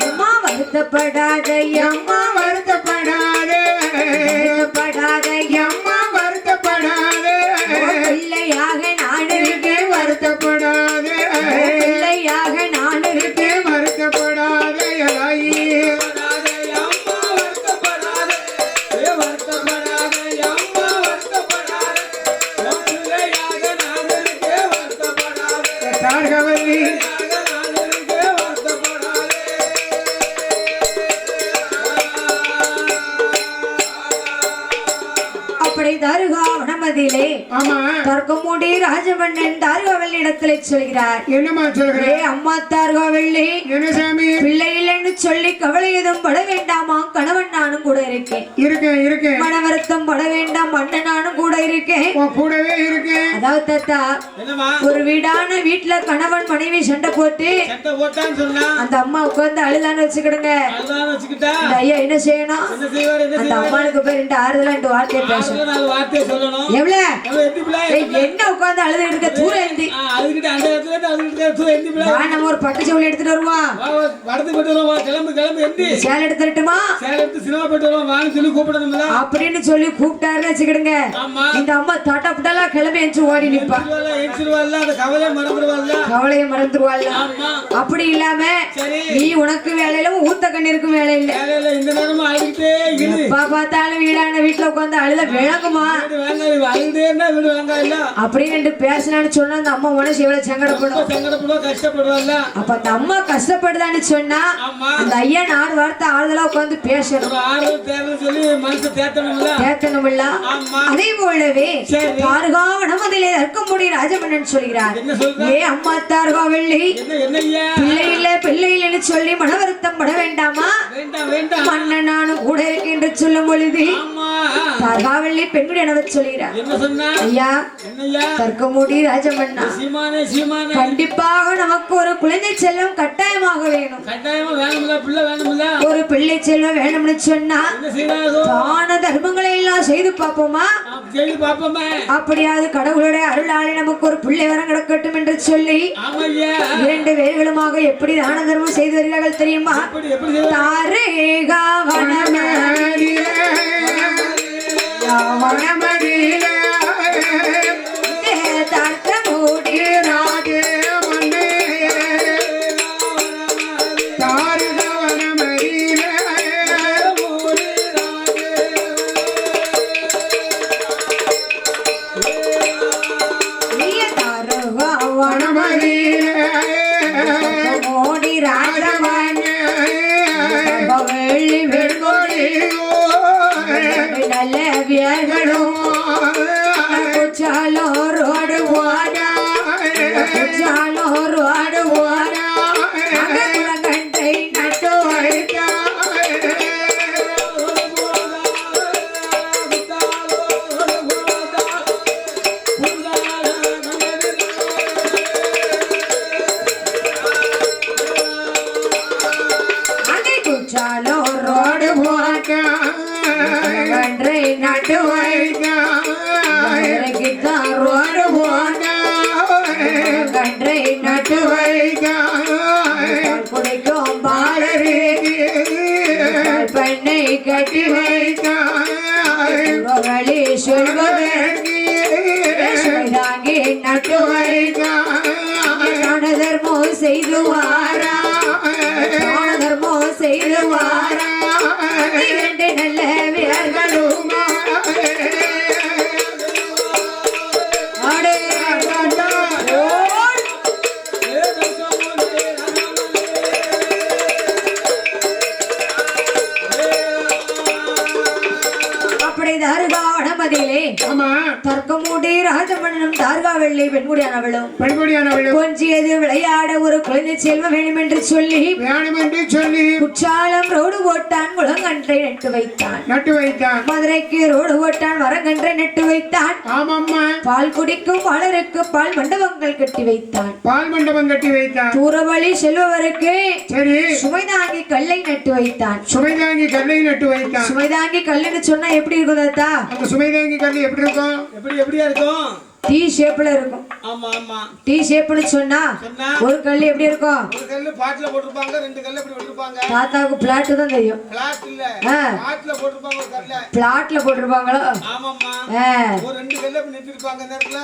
அம்மா வருத்தப்படாதையா அம்மா வருத்தப்படாதே வருத்தப்படாதையா அம்மா வருத்தப்படாதே பிள்ளையாக நான் இருக்கேன். வருத்தப்படாதே பிள்ளையாக நான் இருக்கேன். வருத்தப்படாதே தாயி அம்மா வருத்தப்படாதே. வருத்தப்படாதே அம்மா வருத்தப்படாதே. உன் பிள்ளையாக நான் இருக்கேன். வருத்தப்படாதே. தார்கவல்லி நான் இருக்கேன். வருத்தப்படாதே. அப்படி தாருகா வனமதியிலே ஆமா தர்க்கமூடி ராஜமன்னன் தாருகாவல்லி இடத்துல சொல்கிறார். என்னம்மா சொல்கிறேன்? ஏ அம்மா தாருகாவல்லி என்ன சாமி? பிள்ளை இல்லைன்னு சொல்லி கவலை எதுவும் பட வேண்டாமா? கணவன் நானும் கூட இருக்கேன். இருக்கேன் இருக்கேன் மன வருத்தம் பட வேண்டாம். அண்ணன் நானும் கூட இருக்கேன். உன் கூடவே இருக்கேன். அதாவது தாத்தா என்னம்மா ஒரு வீட்டுல கணவன் மனைவி சண்டை போட்டு சட்டை போட்டான்னு சொன்னா அந்த அம்மா உட்கார்ந்து அழுதான்னு வச்சுக்கிடுங்க. அதுதான் வச்சுக்கிட்டா இந்த ஐயா என்ன செய்யணும்? என்ன செய்வார்? என்ன அந்த செய்வார்? அம்மானுக்கு போய் 2 ஆறுதலா 2 வார்த்தையை பேசணும். நாலு வார்த்தையை சொல்லணும். எவ்வளவு அவன் எத்தி பிள்ளை என்ன உட்கார்ந்து அழுது இருக்க தூரம் இருந்து அதுக்கிட்ட அந்த இடத்துல இருந்து அதுக்கிட்ட தூ எத்தி பிள்ளை வா, நம்ம ஒரு பட்டு சவுளி எடுத்துட்டு வருவோம். வடத்து போட்டு வருவோம். கிளம்பு கிளம்பு எத்தி சேலை எடுத்துட்டுமா சேலை எடுத்து சினிமா போட்டு வருவோம். வான்னு சொல்லி கூப்பிடணும்ல. அப்படின்னு சொல்லி கூப்பிட்டாருன்னு வச்சுக்கிடுங்க. ஆமா இந்த அம்மா தட்டா புட்டலா கிளம்பி எஞ்சி ஓடி நிப்பா. எச்சிருவாள்ல அந்த கவலை மறந்துடுவாள்ல. கவலையை மறந்துருவாள். ஆமா அப்படி இல்லாம சரி நீ உனக்கு வேலையில ஊத்த கண்ணிருக்கும் வேலை இல்ல. வேலையில இந்த நேரமும் அழுகிட்டே இரு. எப்பா பார்த்தாலும் வீடான வீட்டுல உட்காந்து அழுத விளங்குமா வீடு வேண்டாம் அழுதேன்னா வீடு வேண்டாம் இல்ல அப்படின்னு பேசினான்னு சொன்னா அந்த அம்மா மனசு எவ்வளவு சங்கடப்படும். சங்கடப்படுவோம் கஷ்டப்படுவாள்ல. அப்ப அந்த அம்மா கஷ்டப்படுதான்னு சொன்னா ஆமா அந்த ஐயா 4 வார்த்தை ஆறுதலா உட்காந்து பேசணும். ஒரு ஆறுதல் தேர்தல் சொல்லி மனசு தேத்தணும்ல. கேட்கணும்ல. ஆமா அதே போலவே சரி. தார்காவனமதிலே தர்க்கமுடி ராஜமன்னன் சொல்கிறார். என்ன சொல்ற? ஏ அம்மா தார்காவல்லி என்ன என்ன ஐயா பிள்ளை இல்லைன்னு சொல்லி மன வருத்தம் பட வேண்டாமா? வேண்டாம் வேண்டாம். மன்னன் நானும் கூட இருக்கேன் என்று சொல்லும் பொழுது ஆமா தார்காவல்லி பெண்குடி எனவ சொல்கிறார். என்ன சொன்னா? ஐயா என்னய்யா? தர்க்கமுடி ராஜமன்னா சீமானே சீமானே கண்டிப்பாக நமக்கு ஒரு குழந்தை செல்லம் கட்டாயமாக வேணும். கட்டாயமா வேணும்ல. பிள்ளை வேணும்ல. ஒரு பிள்ளை செல்வம் வேணும்னு சொன்னா என்ன செய்யறாரோ தான தர்மங்களை எல்லாம் செய்து பார்ப்போமா? செய்து பாப்போமே. அப்படியாவது கடவுளுடைய அருளாலே நமக்கு ஒரு பிள்ளை வரம் கிடக்கட்டும் என்று சொல்லி ஆமையா 2 பேர்களுமாக எப்படி தான தர்மம் செய்து வருகிறார்கள் தெரியுமா? எப்படி எப்படி செய்வா? தாரேகா வனமே வனமடியில தர்க்கமுடி ராஜே மன்னே தாருக வனமடியில குச்சாலும் ரோடு போனா குளங்கண்டை நட்டு வைத்தான் ரோடு போட்டை நட்டு வைத்தான் ரோடு போட்டை நட்டு வைத்தான் குடிக்கும் பாலரி பெண்ணை கட்டி வைத்தான் வழி சொல்வதற்கு தாங்கி நட்டு வைத்தான் தர்மம் செய்து வாரா தர்மம் செய்து வாரா இரண்டு நல்ல வீரர்களுமா தர்க்கமூடி ராஜமன்னனும் தார்காவெள்ளி பெண்குடியானவளும் கொஞ்சியது விளையாட ஒரு குழந்தை செல்வம் வேணும் என்று சொல்லி குற்றாலம் ரோடு போட்டான் குளங்கன்றை நட்டு வைத்தான் மதுரைக்கு ரோடு போட்டான் வரங்கன்றை நட்டு வைத்தான் பால் குடிக்கும் பாலருக்கு பால் மண்டபங்கள் கட்டி வைத்தான் தூரவழி செல்பவருக்கு சுமைதாங்கி கல்லை நட்டு வைத்தான் சுமைதாங்கி கல்லுன்னு சொன்னா எப்படி இருக்கும் தாத்தா? சுமைதாங்கி கல் எப்படி இருக்கும்? எப்படியா இருக்கும்? டி ஷேப்ல இருக்கும். ஆமா ஆமா. டி ஷேப்னு சொன்னா ஒரு கல் எப்படி இருக்கும்? ஒரு கல் பாட்ல போட்டுருப்பாங்க, ரெண்டு கல் இப்படி விட்டுருப்பாங்க. தாத்தாவுக்கு பிளாட் தான் தெரியும். பிளாட் இல்ல, பாட்ல போட்டுருப்பாங்க ஒரு கல்ல. பிளாட்ல போட்டுருப்பாங்களோ? ஆமாம்மா. ஒரு ரெண்டு கல்ல இப்படி நிறுத்திருப்பாங்க நேரத்துல.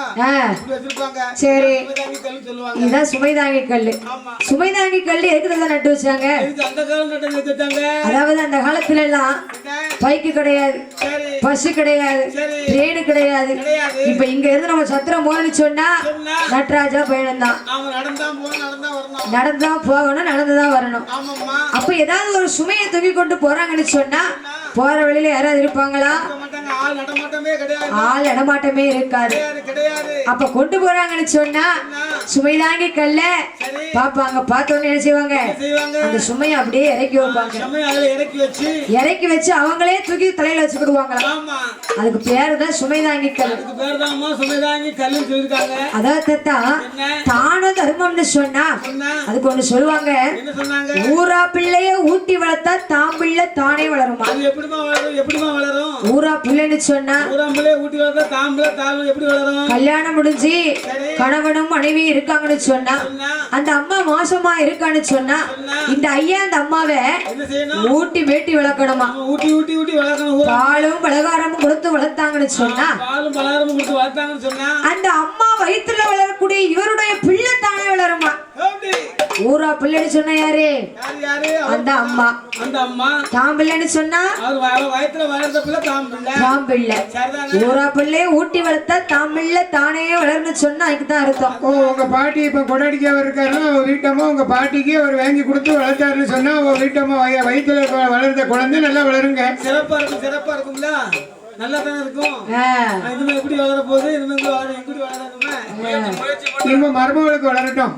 இப்படி வச்சிருப்பாங்க. சரி. சுமைதாங்கி கல் சொல்லுவாங்க. இதான் சுமைதாங்கி கல். ஆமா. சுமைதாங்கி கல் எதுக்கு தான் நட்டு வச்சாங்க? இது அந்த காலம் நட்டு வச்சாங்க. அதாவது அந்த காலத்துல எல்லாம் பைக்கு கிடையாது, பஸ் கிடையாது, ட்ரெயின் கிடையாது. இப்ப இங்க இருந்து நம்ம சத்திரம் போகணும்னு சொன்னா நட்ராஜா பயணம் தான். நடந்துதான் போகணும், நடந்துதான் வரணும். அப்ப ஏதாவது ஒரு சுமையை தூக்கி கொண்டு போறாங்கன்னு சொன்னா போற வழியில யாராவது இருப்பாங்களா? ஆள் நடமாட்டமே இருக்காது. அப்ப கொண்டு போறாங்கன்னு சொன்னா சுமைதாங்கி கல்ல பாப்பாங்க. பார்த்தோன்னு என்ன செய்வாங்க? அந்த சுமையை அப்படியே இறக்கி வைப்பாங்க. இறக்கி வச்சு அவங்களே தூக்கி தலையில வச்சுக்கிடுவாங்களா? அதுக்கு பேரு தான் சுமைதாங்கி கல். அதாவது தானும் தர்மம்னு சொன்னா அதுக்கு ஒண்ணு சொல்லுவாங்க. ஊரா பிள்ளைய ஊட்டி வளர்த்தா தாம் பிள்ளை தானே வளருமா? ஊரா பிள்ளைன்னு சொன்னா கல்யாணம் முடிஞ்சு கணவனும் மனைவி இருக்காங்கன்னு சொன்னா அந்த அம்மா மோசமா இருக்கான்னு சொன்னா இந்த ஐயா அந்த அம்மாவை ஊட்டி வேட்டி வளர்க்கணுமா? பாலும் பலகாரமும் கொடுத்து வளர்த்தாங்கன்னு சொன்னா அந்த அம்மா வயிற்றுல வளரக்கூடிய இவருடைய பிள்ளை தானே வளருமா? ஊரா பிள்ளைன்னு சொன்ன யாரு? அந்த அம்மா. தாம் பிள்ளைன்னு சொன்னா தாம் பிள்ளை. ஊரா பிள்ளைய ஊட்டி வளர்த்தா தாம் பிள்ளை தானே வளர்னு சொன்னா அதுக்குதான் அர்த்தம். உங்க பாட்டி இப்ப கொடாடிக்கு அவர் இருக்காருன்னா அவ வீட்டம்மா உங்க பாட்டிக்கு அவர் வாங்கி கொடுத்து வளர்த்தாருன்னு சொன்னா அவ வீட்டம்மா வயிற்றுல வளர்ந்த குழந்தை நல்லா வளருங்க. சிறப்பா இருக்கும்ல, நல்லா தானே இருக்கும். இனிமே எப்படி வளர போகுது? இனிமே எப்படி வளரணுமே? இனிமே மருமகளுக்கு வளரட்டும்.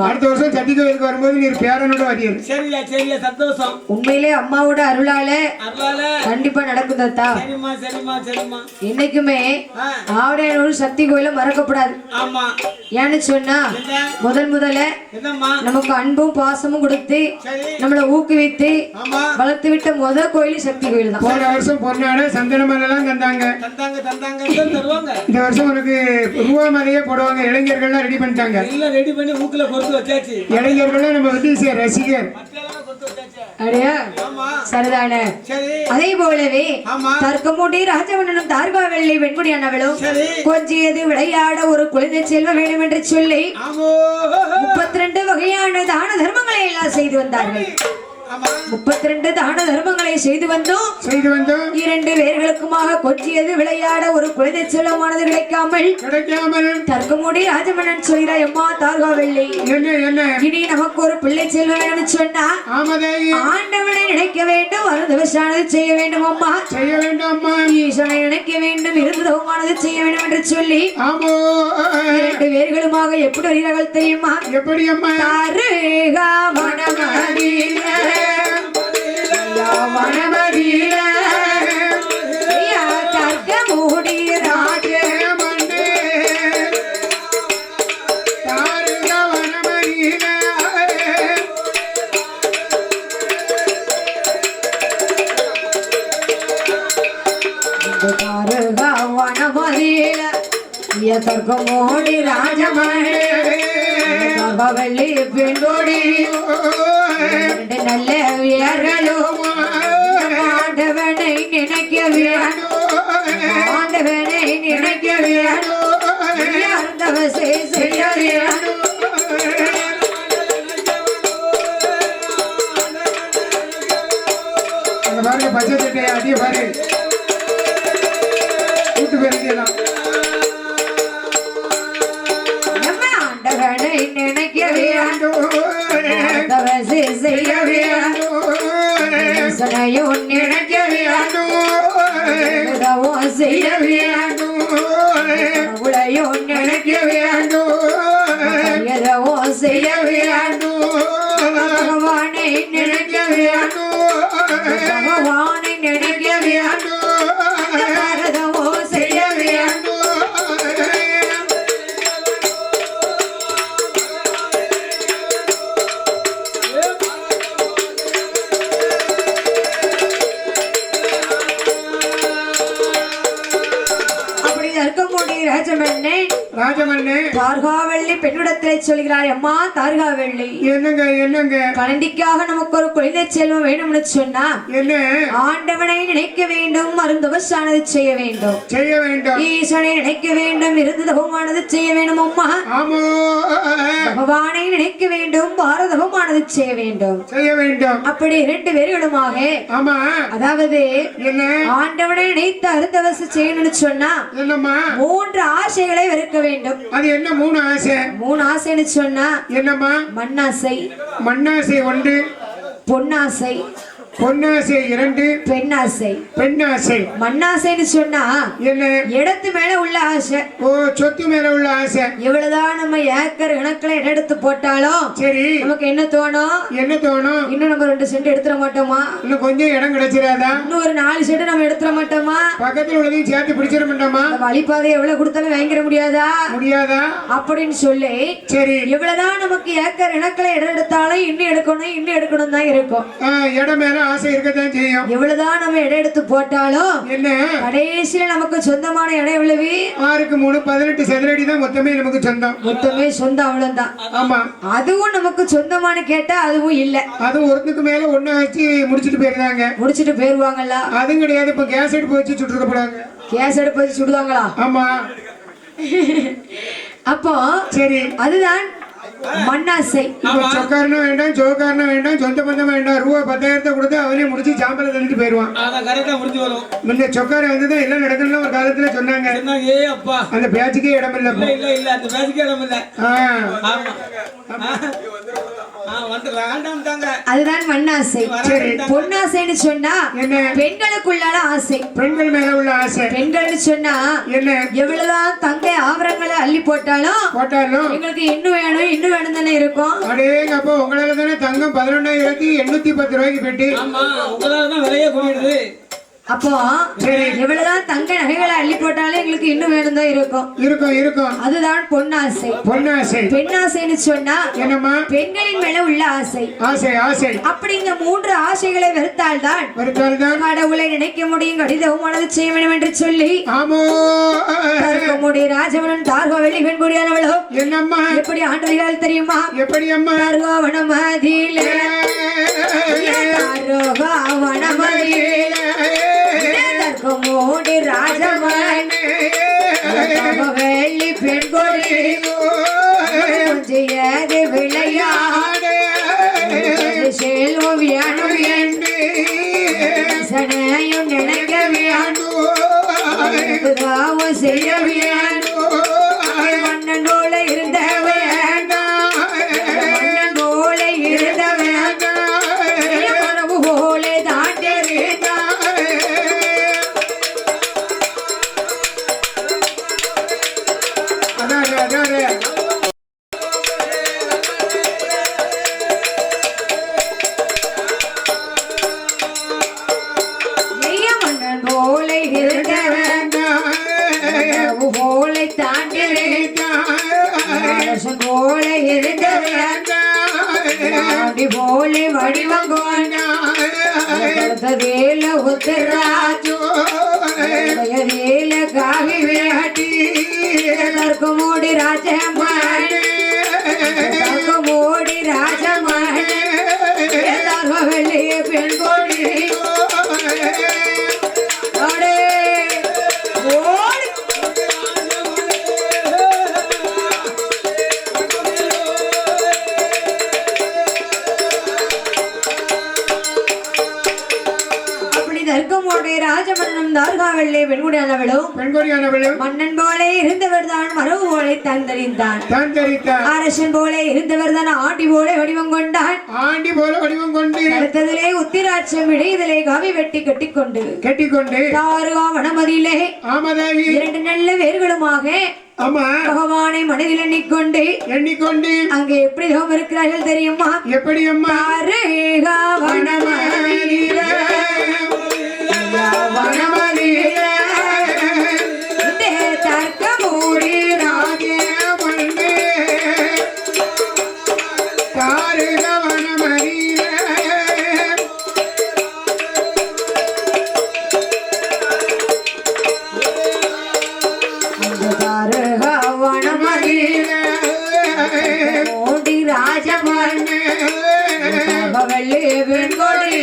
அடுத்த வருஷம் சட்டி கோயிலுக்கு வரும்போது நீ பேரனோட வரீங்க. சரியா சரியா, சந்தோஷம். உண்மையிலே அம்மாவோட அருளால கண்டிப்பா நடக்கும் தாத்தா. சரிம்மா சரிம்மா சரிம்மா. என்னைக்குமே ஆவடையானூர் சக்தி கோயில மறக்கப்படாது. ஆமா. ஏன்னு சொன்னா முதல்ல நமக்கு அன்பும் பாசமும் கொடுத்து நம்மளை ஊக்குவித்து வளர்த்து விட்ட முதல் கோயில் சக்தி கோயில் தான். போன வருஷம் பொன்னாட சந்தன மலைலாம் தந்தாங்க. இந்த வருஷம் உனக்கு ரூபா மலையே போடுவாங்க. இளைஞர்கள்லாம் ரெடி பண்ணிட்டாங்க. ரெடி பண்ணி மூக்குல பொறுத்து வச்சாச்சு. இளைஞர்கள்லாம் நம்ம வந்து ரசிகர். சரிதானே? அதே போலவே தர்க்கமூடி ராஜமன்னனும் தார்காவெள்ளி வெண்முடியானவளும் கொஞ்சியது விளையாட ஒரு குழந்தை செல்வம் வேண்டும் என்று சொல்லி 32 வகையான தான தர்மங்களை எல்லாம் செய்து வந்தார்கள். 32 தான தர்மங்களை செய்து வந்தோம் 2 பேர்களுக்குமாக கொச்சியது விளையாட ஒரு குழந்தை செல்வமானது கிடைக்காமல் தர்க்கமுடி ராஜமன்னன் சொல்கிறாய் அம்மா தார்காவெள்ளி இனி நமக்கு ஒரு பிள்ளை செல்வம் வேணும்னு சொன்னா ஆண்டவனை நினைக்க வேண்டும் அருந்தவசானது செய்ய வேண்டும் அம்மா ஈசனை நினைக்க வேண்டும் இருந்தவமானது செய்ய வேண்டும் என்று சொல்லி 2 பேர்களுமாக எப்படி வருகிறார்கள் தெரியுமா தாருகா வனமதியில தர்க்கமுடி ராஜமன்னே தாருகா வனமதியில தாருகா வனமதியில தர்க்கமுடி ராஜமன்னே வெள்ளி பெண்கொடி நல்ல வீரர்களும் ஆண்டவனை நினைக்க வேணும் ஆண்டவனை நினைக்க வேணும் அர்த்தவசை செய்ய வேணும் பாருங்க பச்சை சட்டை அடிய பாரு கூட்டு பேருக்கலாம் ஆண்டவனை நினைக்க வேண்டும் அர்த்தவசை செய்ய வேண்டும் சனையும் நினைக்க வேண்டும் உதவும் செய்ய வேண்டும் உளையும் நினைக்க வேண்டும் எதவும் செய்ய வேண்டும் பகவானை நினைக்க வேண்டும் பகவானை நினைக்க வேண்டும் பாரதமோ செய்ய வேண்டும் ராஜமன்னே தார்காவெள்ளி பெண்ணிடத்திலே சொல்கிறாய் அம்மா தார்காவெள்ளி என்னங்க கலண்டிக்காக நமக்கு ஒரு குழந்தை செல்வம் வேணும்னு சொன்னா ஆண்டவனை நினைக்க வேண்டும் அருந்தவசானது செய்ய வேண்டும் ஈசனை நினைக்க வேண்டும் இருந்ததவமானது செய்ய வேண்டும் அம்மா பகவானை நினைக்க வேண்டும் பாரதவமானது செய்ய வேண்டும் அப்படி 2 பேர்களுமாக அதாவது ஆண்டவனை நினைத்து அருந்தவச செய்யணும்னு சொன்னா 3 ஆசைகளை வெறுக்க வேண்டும். அது என்ன 3 ஆசை? 3 ஆசைன்னு சொன்னா என்னம்மா? மண்ணாசை 1, பொன்னாசை 2, பெண்ணாசை. மண்ணாசைன்னு சொன்னா என்ன? இடத்து மேல உள்ள ஆசை. ஓ, சொத்து மேல உள்ள ஆசை. எவ்வளவுதான் நம்ம ஏக்கர் கணக்குல இடம் எடுத்து போட்டாலும் சரி நமக்கு என்ன தோணும்? இன்னும் நம்ம 2 சென்ட் எடுத்துட மாட்டோமா? இன்னும் கொஞ்சம் இடம் கிடைச்சிடாதா? இன்னும் ஒரு 4 சென்ட் நம்ம எடுத்துட மாட்டோமா? பக்கத்துல உள்ளதையும் சேர்த்து பிடிச்சிட மாட்டோமா? வழிபாதை எவ்வளவு கொடுத்தாலும் வாங்கிட முடியாதா அப்படின்னு சொல்லி சரி எவ்வளவுதான் நமக்கு ஏக்கர் கணக்குல இடம் எடுத்தாலும் இன்னும் எடுக்கணும் தான் இருக்கும். இடம் மேல ஆசை இருக்கத்தான் செய்யும். எவ்வளவுதான் நம்ம இடம் எடுத்து போட்டாலும் என்ன கடைசியில நமக்கு சொந்தமான இடம் எவ்வளவு? 6க்கு 3 18 சதுரடி தான் மொத்தமே நமக்கு சொந்தம். சொந்தம் அவ்வளவுதான். ஆமா, அதுவும் நமக்கு சொந்தமான கேட்டா அதுவும் இல்ல. அதுவும் ஒருத்துக்கு மேல ஒண்ணு வச்சு முடிச்சிட்டு போயிருவாங்கல்ல. அதுவும் கிடையாது. இப்ப கேஸ் அடுப்பு வச்சு சுட்டுக்க போறாங்க. கேஸ் அடுப்பு வச்சு சுடுவாங்களா? ஆமா. அப்போ சரி, அதுதான் மண்ணாசை. சொக்காரனும் வேண்டாம், ஜோக்காரனும் வேண்டாம், சொந்த பந்தம் வேண்டாம். ரூபா 10,000 கொடுத்து அவனையும் முடிச்சு சாம்பல தள்ளிட்டு போயிருவான். முன்ன சொக்கார வந்துதான் எல்லாம் நடக்கணும் ஒரு காலத்துல சொன்னாங்க. அந்த பேச்சுக்கே இடம் இல்ல. அதுதான் மண்ணாசை. பொன்னாசைன்னு சொன்னா பெண்களுக்குள்ளான ஆசை. பெண்கள் மேல உள்ள ஆசை. பெண்கள்னு சொன்னா என்ன? எவ்வளவுதான் தங்கை ஆபரங்களை அள்ளி போட்டாலும் எங்களுக்கு இன்னும் வேணும் தானே இருக்கும். அடேங்கப்பா, உங்களால தானே தங்கம் 11,810 ரூபாய்க்கு பெட்டி. விலையே கூடிடுது. அப்போ எவ்வளவுதான் தங்க நகைகளை அள்ளி போட்டாலும் எங்களுக்கு இன்னும் வேணும் தான் இருக்கும். அதுதான் பொன்னாசை. பெண்ணாசைன்னு சொன்னா என்னம்மா? பெண்களின் மேல உள்ள ஆசை. அப்படி இந்த 3 ஆசைகளை வெறுத்தால்தான் கடவுளை நினைக்க முடியும், கடிதமானது செய்ய வேண்டும் என்று சொல்லி ராஜவனன் தார்காவெள்ளி பெண்குடியானவளோ என்னம்மா எப்படி ஆண்டுகள் தெரியுமா? எப்படி அம்மா? தார்காவனமதியில மூடி ராஜமன் வெள்ளி பெண்கொடி விளையாடு செல்வம் வேணும் என்று சனையும் நினைக்க வேணும் செய்ய வேணும் மன்னன் போல இருந்த வேண்டாம் மன்னன் போல இருந்த வேண்டாம் மனவு போல தாண்டி மன்னன் போல இருந்த வேண்டாம் போல தாண்டி போல இருந்த வேண்டாம் போல வடிவம் வேல உத்தராஜோ வேல காவி வேட்டி மோடி ராஜமாடி மோடி ராஜமாடி வெளிய பெண் கோடி ஓடி தர்க்கமோடைய ராஜமன்னம் தார்காவெள்ளே பெண்குடியானவளும் மன்னன் போல இருந்தவர் தான் மரபு போல தந்தறிந்தான் அரசன் போல இருந்தவர் தான் ஆண்டி போல வடிவம் கொண்டான் அடுத்ததிலே உத்திராட்சம் இடையிலே காவி வெட்டி கட்டிக்கொண்டு தாருகா வனமதியிலே இரண்டு நல்ல வேர்களுமாக பகவானை மனதில் எண்ணிக்கொண்டு அங்கே எப்படி இருக்கிறார்கள் தெரியுமா? எப்படி அம்மா? தர்க்கமூடி மோடி ராஜமன் வெள்ளி வெண்கொடி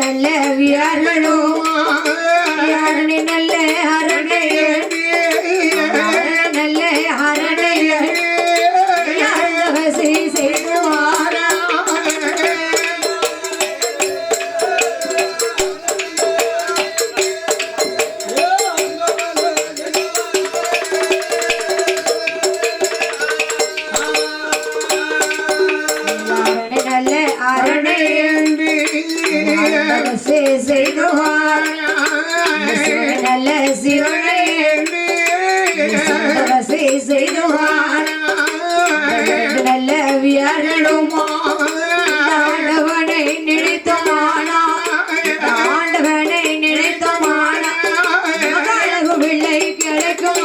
நல்ல வியார்களும் நல்ல அரணை நல்ல அரணை செய்வாரா நல்ல அரணை செய்துவார் நல்ல சிவனை செய்துவார் நல்ல வியார்களும் ஆண்டவனை நினைத்தமானா அழகு பிள்ளை கிடைக்கும்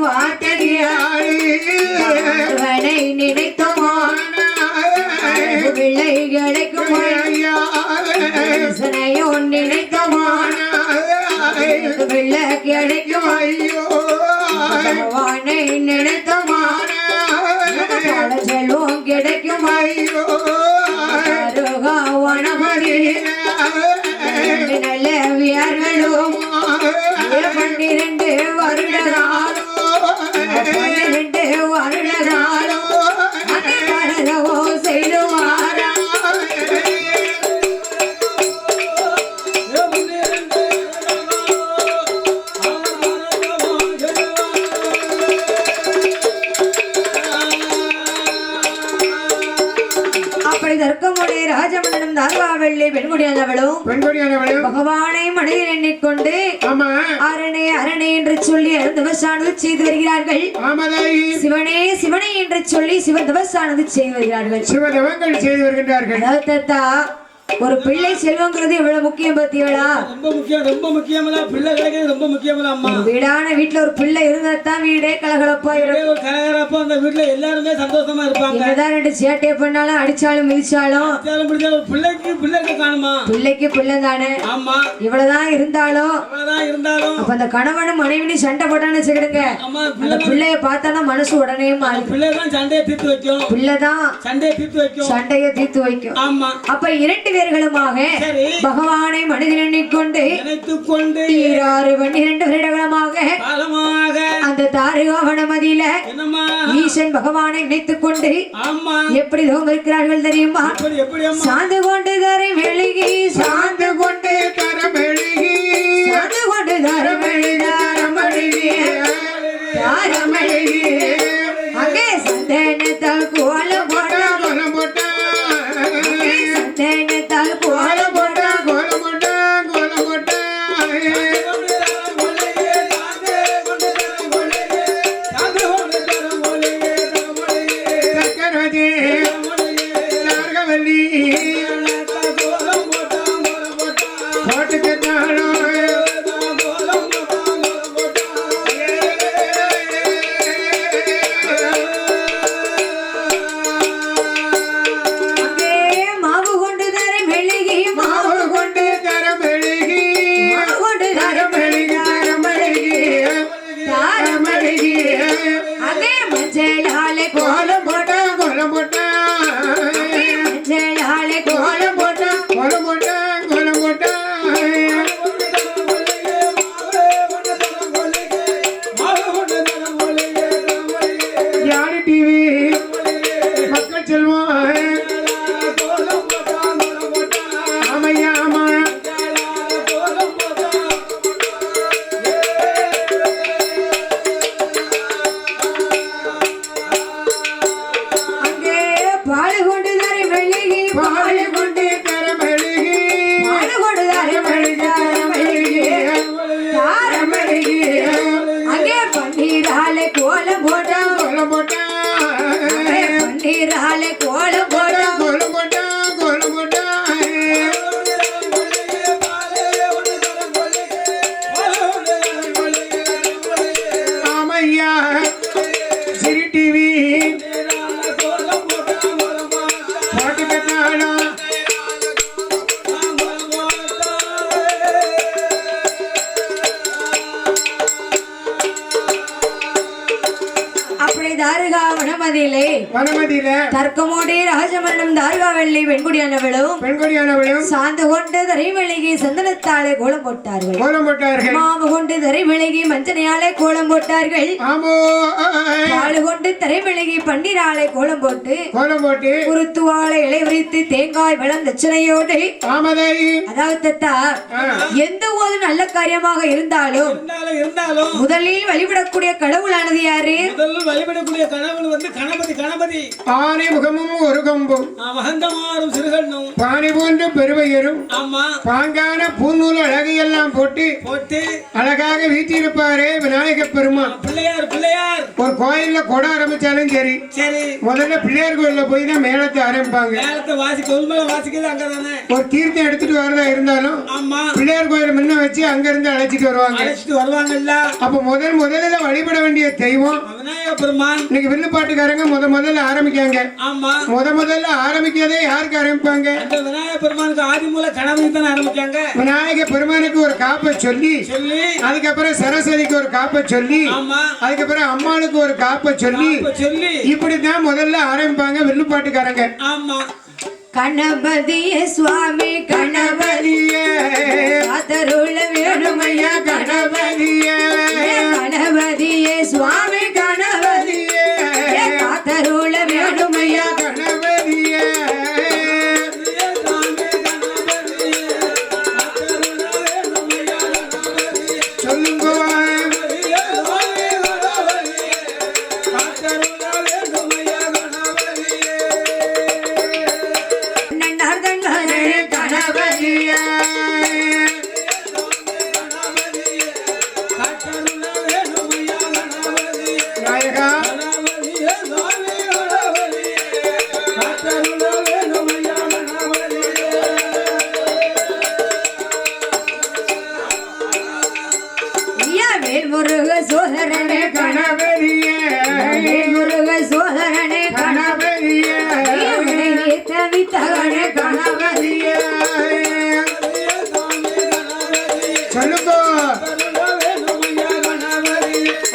வார்த்தையை நினைத்தமான பிள்ளை கிடைக்கும் நினைத்தமான பிள்ளை கிடைக்கும் பகவானை நினைத்தமான செல்வம் கிடைக்கும் வனமதி நல்ல வியார்களும் 12 வருட காலம் வரவோ செய்துவாரா அப்படி தர்க்கமுடைய ராஜமன்னம் தார்காவெள்ளி பெண்குடியானவளும் பகவானை மனதில் எண்ணிக்கொண்டு அரணை என்று சொல்லி தவசானது செய்து வருகிறார்கள். சிவனே என்று சொல்லி சிவ தவசானது செய்து வருகிறார்கள். சிவதவங்கள் செய்து வருகின்றார்கள். ஒரு பிள்ளை செல்வங்கிறது எவ்வளவு முக்கியம் பாத்தீங்களா? ரொம்ப முக்கியம், ரொம்ப முக்கியமல. பிள்ளை கிடைக்கிறது ரொம்ப முக்கியமல அம்மா. வீடான வீட்டுல ஒரு பிள்ளை இருந்தாதான் வீடே கலகலப்பா இருக்கும். ஒரு கலகலப்பா அந்த வீட்டுல எல்லாருமே சந்தோஷமா இருப்பாங்க. என்னதான் ரெண்டு சேட்டையை பண்ணாலும் அடிச்சாலும் மிதிச்சாலும் பிள்ளைக்கு காணுமா? பிள்ளைக்கு பிள்ளை தானே. ஆமா. இவ்வளவுதான் இருந்தாலும் அப்ப அந்த கணவனும் மனைவியும் சண்டை போட்டான்னு வச்சுக்கிடுங்க, அந்த பிள்ளைய பார்த்தானா மனசு உடனே மாறும். பிள்ளைதான் சண்டையை தீர்த்து வைக்கும். பிள்ளைதான் சண்டையை தீர்த்து வைக்கும். சண்டையை தீர்த்து வைக்கும். ஆமா. அப்ப இரண்டு பேர்களுமாக பகவானை மனதில் எண்ணிக்கொண்டு 12 வருடங்களமாக அந்த தாரகாவனமதியில ஈசன் பகவானை நினைத்துக் கொண்டு எப்படி தோம் இருக்கிறார்கள் தெரியுமா? சாந்து கொண்டு தரை மெழுகி, சாந்து கொண்டு தர மெழுகி, சாந்து கொண்டு தர மெழுகி, தாரமெழுகி அங்கே சந்தனத்தால் கோலம் போட்டா, கோலம் போட்டா, சந்தனத்தால் கோலம் போட்டா, கோலம் போட்டா, கோலம் போட்டா, சக்கரவதி நாகவல்லி தர்க்கமோடி ராஜமரணம் தார்காவல்லி பெண்குடியானவளும் சாந்து கொண்டு தரை மெழுகி சந்தனத்தாலே கோலம் போட்டார்கள். மாவு கொண்டு தரை மெழுகி மஞ்சனையாலே கோலம் போட்டார்கள். பாலு கொண்டு தரை மெழுகி பன்னீராலே கோலம் போட்டு குருத்துவாளை இலை உரித்து தேங்காய் பழம் தட்சணையோடு, அதாவது எந்த ஒரு நல்ல காரியமாக இருந்தாலும் முதலில் வழிபடக்கூடிய கடவுளானது யாரு? வழிபடக்கூடிய கடவுள் வந்து கணபதி. கணபதி ஆனை முகமும் ஒரு கொம்பும், மகந்தமாரும் சிறுகண்ணும், பானை போன்ற பெருவையரும், பாங்கான பூநூல் அழகையெல்லாம் போட்டு அழகாக வீட்டிருப்பாரே விநாயக பெருமான். பிள்ளையார் ஒரு கோயில்ல கொடை ஆரம்பிச்சாலும் சரி, முதல்ல பிள்ளையார் கோயில்ல போய் தான் மேளத்தை ஆரம்பிப்பாங்க. ஒரு தீர்த்தம் எடுத்துட்டு வரதா இருந்தாலும் பிள்ளையார் கோயில முன்ன வச்சு அங்க இருந்து அழைச்சிட்டு வருவாங்க. அப்ப முதல்ல வழிபட வேண்டிய தெய்வம் விநாயக பெருமான். இன்னைக்கு வில்லுப்பாட்டுக்காரங்க முதல்ல ஆரம்பிக்காங்க. முதல்ல ஆரம்பிக்கிறதே யாருக்கு ஆரம்பிப்பாங்க? விநாயக பெருமானுக்கு ஆதி மூல கணவன் தான் ஆரம்பிக்காங்க. விநாயக பெருமானுக்கு ஒரு காப்பை சொல்லி, அதுக்கப்புறம் சரஸ்வதிக்கு ஒரு காப்பை சொல்லி, அதுக்கப்புறம் அம்மாளுக்கு ஒரு காப்பை சொல்லி, இப்படிதான் முதல்ல ஆரம்பிப்பாங்க வில்லுப்பாட்டுக்காரங்க. கணபதியே சுவாமி கணபதியே காத்தருள வேணுமையா கணபதியே, கணபதியே சுவாமி கணபதியே காத்தருள வேணுமையா கணபதியே. சொல்லுங்க புதல்வரனே கணபதியே தவித்தவனே கணபதியே சொல்லுங்க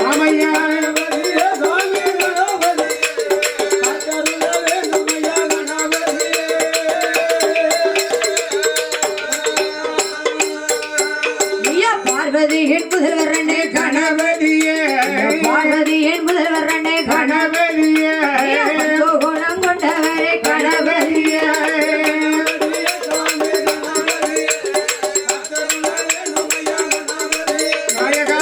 ஆமையா பார்வதி என் புதல்வரனே கணபதியே பார்வதி என் புதல்வரனே கணபதியே குணம் கொண்டவரே கணபதியே நாயகா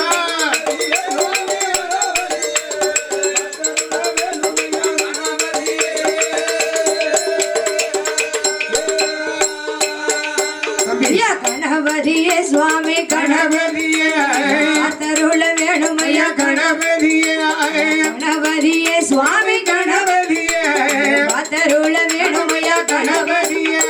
ஐயா கணபதியே சுவாமி கணபதியே கணபதிருள வேணும் ஐயா கணபதியே கணபதியே சுவாமி கணபதியே கணபதிருள வேணும் ஐயா கணபதியே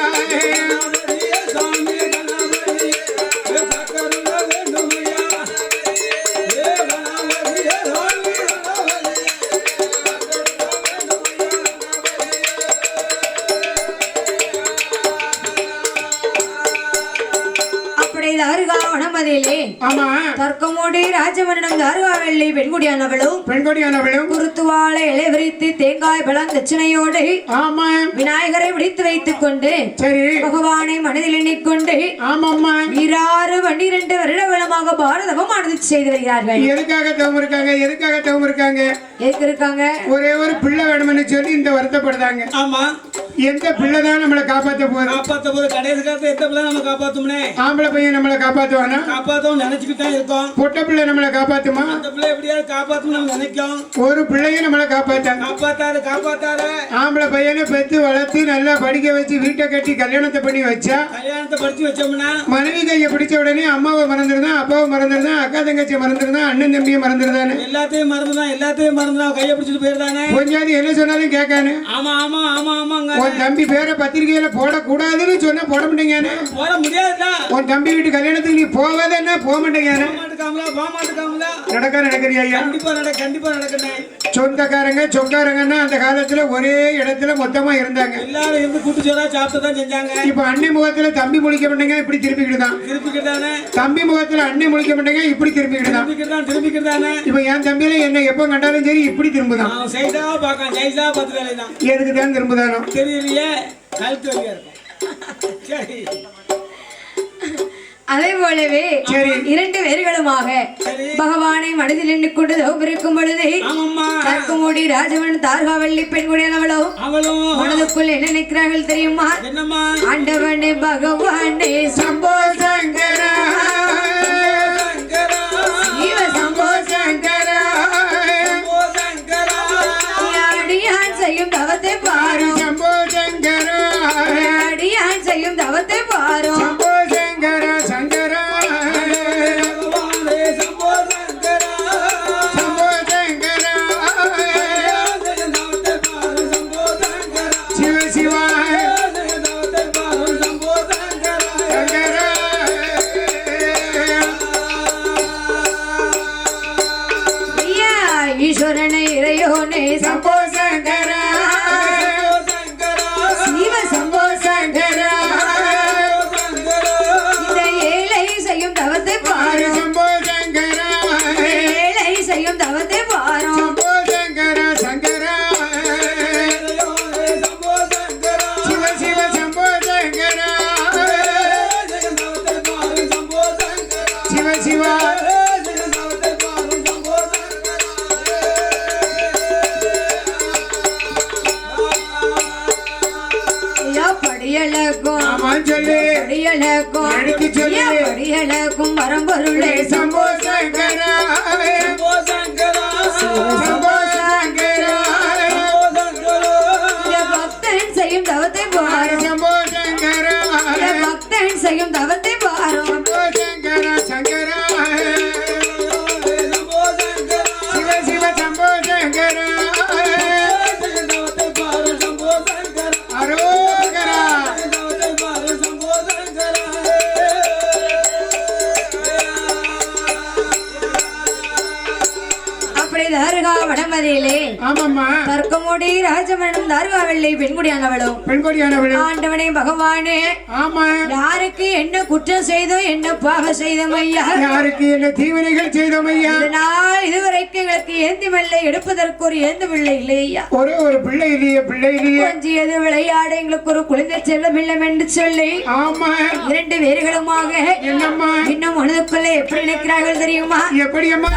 அப்படி அருகாவணமதியிலே ஆமா தர்க்கமோடி ராஜமன்னம் தாருகாவெள்ளி பெண்குடியானவளும் பெண்கொடியானவளும் குருத்துவாளை இலைவிரித்து தேங்காய் பழம் தட்சணையோடு ஆமா விநாயகரை விடுத்து வைத்துக் கொண்டு சரி பகவானை மனதில் எண்ணிக்கொண்டு ஆமாம்மா 12 வருட காலமாக பாரதமும் ஆனது செய்து வருகிறார்கள். எதுக்காக தவம் இருக்காங்க எதுக்கு இருக்காங்க ஒரே ஒரு பிள்ளை வேணும்னு சொல்லி இந்த வருத்தப்படுறாங்க. ஆமா எந்த பிள்ளை தான் நம்மளை காப்பாத்த போகுது கடைசி காலத்துல எந்த பிள்ளை நம்ம காப்பாத்தும்னே ஆம்பளை பையன் நம்மளை காப்பாத்துவானா காப்பாத்தவும் நினைச்சுக்கிட்டு தான் இருக்கோம். பொட்டை பிள்ளை நம்மளை காப்பாத்துமா அந்த பிள்ளை எப்படியாவது காப்பாத்தும் நம்ம நினைக்கும். ஒரு பிள்ளையும் நம்மளை காப்பாத்தாங்க காப்பாத்தாரு ஆம்பளை பையனை பெத்து வளர்த்து நல்லா படிக்க வச்சு வீட்டை கட்டி கல்யாணத்தை பண்ணி வச்சா கல்யாணத்தை படிச்சு வச்சோம்னா மனைவி கையை பிடிச்ச உடனே அம்மாவை மறந்துருந்தான் அப்பாவை மறந்துருந்தான் அக்கா தங்கச்சியை மறந்துருந்தான் அண்ணன் தம்பியை மறந்துருந்தானே எல்லாத்தையும் மறந்துதான் கையை பிடிச்சிட்டு போயிருந்தானே கொஞ்சாவது என்ன சொன்னாலும் கேட்கானு ஆமா ஆமா ஆமா ஆமாங்க உன் தம்பி பேரை பத்திரிகையில போடக்கூடாதுன்னு சொன்னா போட மாட்டேங்கானு போட முடியாதுடா உன் தம்பி வீட்டு கல்யாணத்துக்கு நீ போகாதன்னா போக மாட்டேங்கானு மாட்டுக்காமலா நடக்கிறியா கண்டிப்பா நடக்கணும். சொந்தக்காரங்க சொக்காரங்கன்னா அந்த காலத்துல ஒரே இடத்துல மொத்தமா இருந்தாங்க. எல்லாரும் இருந்து கூட்டுச்சோரா சாப்பிட்டு தான் செஞ்சாங்க. இப்ப அண்ணி முகத்துல தம்பி முழிக்க மாட்டேங்க இப்படி திருப்பிக்கிட்டுதான் தம்பி முகத்துல அண்ணி முழிக்க மாட்டேங்க இப்படி திரும்பிக்கிட்டுதான் இப்ப என் தம்பியில என்ன எப்ப கண்டாலும் சரி இப்படி திரும்புதான் எதுக்கு தான் திரும்புதானோ தெரியலையே கழுத்து வழியா இருக்கும். சரி அதே போலவே சரி 2 பேர்களுமாக பகவானை மனதில் எண்ணிக்கொண்டு தவம் இருக்கும் பொழுது தர்க்கமோடி ராஜவன் தார்காவள்ளி பெண்குடியானவளோ மனதுக்குள் என்ன நினைக்கிறார்கள் தெரியுமா? ஆண்டவனே பகவானே சம்போ சங்கரா சிவ சம்போ சங்கரா அடியான் செய்யும் தவத்தை பாரு சம்போ சங்கரா அடியான் செய்யும் தவத்தை பாரு ஈஸ்வரனை இறையோனே சம்போ சங்கரா சிவ சம்போ சங்கரா இந்த ஏழை செய்யும் தவத்தை பாரு சம்போ சங்கரா ஏழை செய்யும் தவத்தை பாரு சம்போ சங்கரா சங்கரா சிவ சிவ சம்போ சங்கரா சிவ சிவா படியலக்கும் வரம்பொருளே சம்போ சங்கரா சம்போ சங்கரா பக்தன் செய்யும் தவத்தை பாரு சம்போ சங்கரா பக்தன் செய்யும் தவத்தை பாரு சம்போ சங்கரா சங்கரா சிவ சிவ சம்போ சங்கரா அரோகரா ஆமாம்மா. தர்க்கமுடி ராஜமனும் தார்காவெள்ளை பெண்குடியானவளும் பெண்கொடியானவளே. ஆண்டவனே பகவானே ஆமா. யாருக்கு என்ன குற்றம் செய்தோம் என்ன பாவம் செய்தோம் ஐயா யாருக்கு என்ன தீவினைகள் செய்தோம் ஐயா? இதனால் இதுவரைக்கும் எங்களுக்கு ஏந்தி வெள்ளை எடுப்பதற்கு ஒரு ஏந்து பிள்ளை இல்லை ஐயா ஒரே ஒரு பிள்ளை இல்லையே, பிள்ளை இல்லையே. கொஞ்சியது விளையாட எங்களுக்கு ஒரு குழந்தை செல்ல பிள்ளை என்று சொல்லி ஆமா. 2 பேர்களுமாக என்னம்மா? இன்னும் மனதுக்குள்ள எப்படி நிற்கிறார்கள் தெரியுமா? எப்படி அம்மா?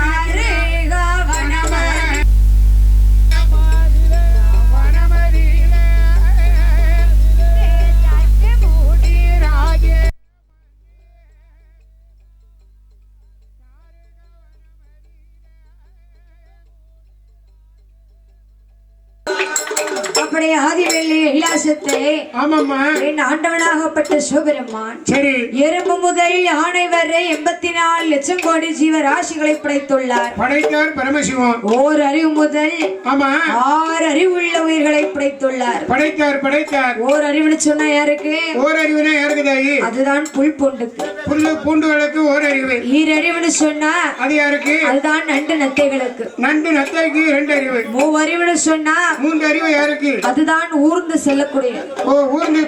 அப்படியே ஆதிவெள்ளி கைலாசத்தை ஆமாம்மா. என் ஆண்டவனாகப்பட்ட சிவபெருமான் சரி. எறும்பு முதல் யானை வரை 84 லட்சம் கோடி ஜீவராசிகளை படைத்துள்ளார். படைத்தார் பரமசிவம். ஓர் அறிவு முதல் ஆமா. 6 அறிவுள்ள உயிர்களை படைத்துள்ளார். படைத்தார். ஓர் அறிவுன்னு சொன்னா யாருக்கு? ஓரறிவுனா யாருக்கு தாயி? அதுதான் புல் பூண்டுக்கு. புல்லு பூண்டுகளுக்கு ஓரறிவு. ஈரறிவுன்னு சொன்னா அது யாருக்கு? அதுதான் நண்டு நத்தைகளுக்கு. நண்டு நத்தைக்கு 2 அறிவு. மூவறிவுன்னு சொன்னா 3 அறிவு யாருக்கு? அதுதான் ஊர்ந்து செல்லக்கூடியது. ஓ, ஊர்ந்து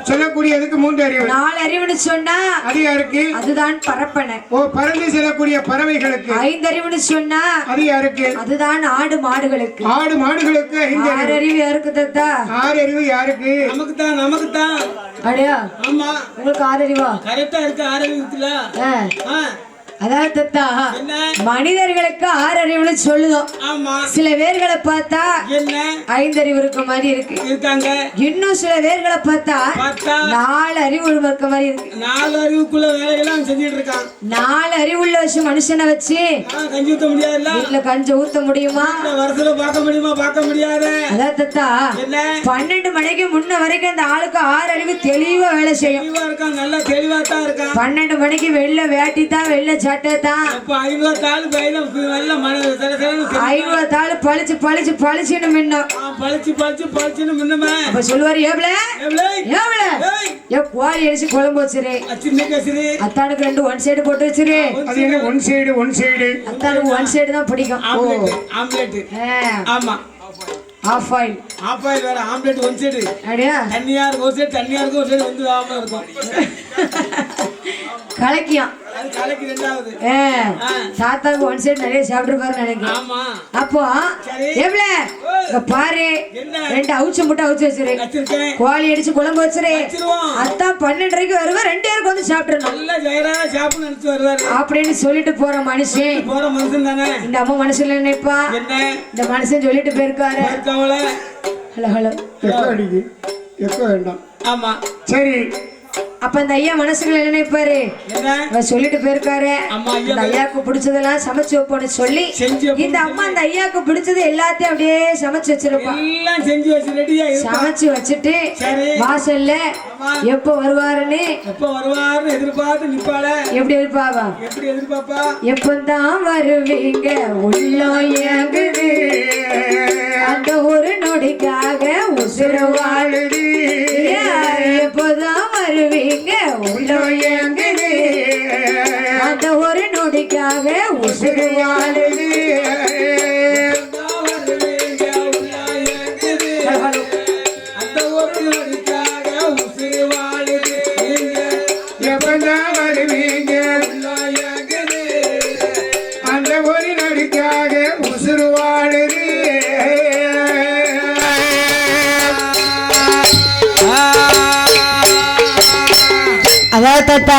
சொல்லக்கூடியதுக்கு 3 அறிவு. 4 அறிவுன்னு சொன்னா அது யாருக்கு? அதுதான் பரப்பன. ஓ, பறந்து செல்லக்கூடிய பறவைகளுக்கு. 5 அறிவுன்னு சொன்னா அது யாருக்கு? அதுதான் ஆடு மாடுகளுக்கு. ஆடு மாடுகளுக்கு 5 6 அறிவு. அறிவு யாருக்கு தத்தா? 6 அறிவு யாருக்கு? நமக்கு தான் அடையா ஆமா உங்களுக்கு 6 அறிவா? கரெக்டா இருக்கு. ஆரோக்கியம் இருக்குல்ல. ஆ. அதாவது தத்தா என்ன? மனிதர்களுக்கு 6 அறிவுன்னு சொல்லுதோம். ஆமா. சில பேர்களை பார்த்தா என்ன 5 அறிவு இருக்க மாதிரி இருக்கு. இருக்காங்க. இன்னும் சில பேர்களை பார்த்தா 4 அறிவு இருக்க மாதிரி இருக்கு. 4 அறிவுக்குள்ள வேலைகள்லாம் செஞ்சுட்டு இருக்கான். 4 அறிவுள்ள வச்சு மனுஷனை வச்சு கஞ்சி ஊத்த முடியாதுல்ல. வீட்டுல கஞ்ச ஊத்த முடியுமா? வருஷத்துல பார்க்க முடியுமா? பார்க்க முடியாது. அதான் தத்தா என்ன 12 மணிக்கு முன்ன வரைக்கும் அந்த ஆளுக்கு 6 அறிவு தெளிவா வேலை செய்யும். தெளிவா இருக்கான். நல்லா தெளிவா தான் இருக்கான். 12 மணிக்கு வெள்ளை வேட்டி தான் வெள்ளை சட்டை தான். அப்ப 50 தாள் பையில நல்ல மன சில 50 தாள் பளிச்சுன்னு மின்னும். பழிச்சுன்னு முன்னமே அப்ப சொல்லுவாரு ஏவல ஏவல ஏய். ஏ கோழி அடிச்சு குழம்பு வச்சிரு. சின்ன கேசரி அத்தானுக்கு 2 ஒன் சைடு போட்டு வச்சிரு. அது என்ன ஒன் சைடு? அத்தானுக்கு ஒன் சைடு தான் பிடிக்கும். ஆம்லெட். ஆமா. ஆஃப் ஆயில் ஆப்பாயில் வேற ஆம்லெட் ஒன் சைடு. அப்படியா? தண்ணியா இருக்கும் ஒரு சைடு, தண்ணியா இருக்கும் ஒரு சைடு, வந்து ஆமா இருக்கும். கலக்கியம். அது கலக்கி 2வது. தாத்தாவுக்கு ஒன் சைடு நிறைய சாப்பிட்டுருப்பாரு நினைக்கிறேன். ஆமா. அப்போ சரி. எவ்வள இங்க பாரு என்ன? 2 அவுச்சு முட்டை அவுச்சு வச்சிரு. வச்சிருக்கேன். கோழி அடிச்சு குழம்பு வச்சிரு. வச்சிருவோம். அத்தான் 12:30 வருவா 2 பேருக்கு வந்து சாப்பிட்டுறணும் நல்லா ஜெயராஜா சாப்பிட்டு நினைச்சு வருவாரு. அப்படின்னு சொல்லிட்டு போற மனுஷன் போற மனுஷன் தானே. இந்த அம்மா மனுஷன் நினைப்பா என்ன இந்த மனுஷன் சொல்லிட்டு போயிருக்காரு. இருக்கவள. ஹலோ ஹலோ எக்கோ அடிக்கு. எக்கோ வேண்டாம். ஆமா. சரி. அப்ப இந்த ஐயா மனசுக்குள்ள என்ன நினைப்பாரு? என்ன அவர் சொல்லிட்டு போயிருக்காரு அம்மா ஐயா இந்த ஐயாக்கு பிடிச்சதெல்லாம் சமைச்சு வைப்போன்னு சொல்லி செஞ்சு இந்த அம்மா இந்த ஐயாக்கு பிடிச்சது எல்லாத்தையும் அப்படியே சமைச்சு வச்சிருப்பா. எல்லாம் செஞ்சு வச்சு ரெடியா இருப்பா. சமைச்சு வச்சுட்டு சரி. வாசல்ல எப்ப வருவாருன்னு எப்ப வருவாருன்னு எதிர்பார்த்து நிப்பாள. எப்படி இருப்பாவா? எப்படி எதிர்பார்ப்பா? எப்பதான் வருவீங்க உள்ளம் ஏங்குது அந்த ஒரு நொடிக்காக உசுறு வாழுது. எப்பதான் வருவீங்க உள்ளம் ஏங்குது அந்த ஒரு நொடிக்காக உசுறு வாழுது. அந்த ஒரு நொடிக்காக உசுறு வாழுது. எப்பதான் வருவீங்க? அந்த ஒரு நடிக்காக உசுறு வாழுது. அதாவது தாத்தா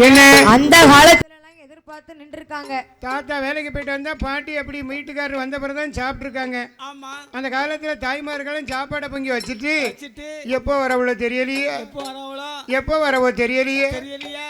என்ன அந்த காலத்துல எல்லாம் எதிர்பார்த்து நின்று இருக்காங்க. தாத்தா வேலைக்கு போயிட்டு வந்தா பாட்டி அப்படி வீட்டுக்காரர் வந்த பிறகுதான் சாப்பிட்டுருக்காங்க. ஆமா. அந்த காலத்துல தாய்மார்களும் சாப்பாடை பொங்கி வச்சுட்டு வச்சுட்டு எப்போ வரவளோ தெரியலையே, எப்போ வரவளோ எப்போ வரவோ தெரியலையே. தெரியலையே.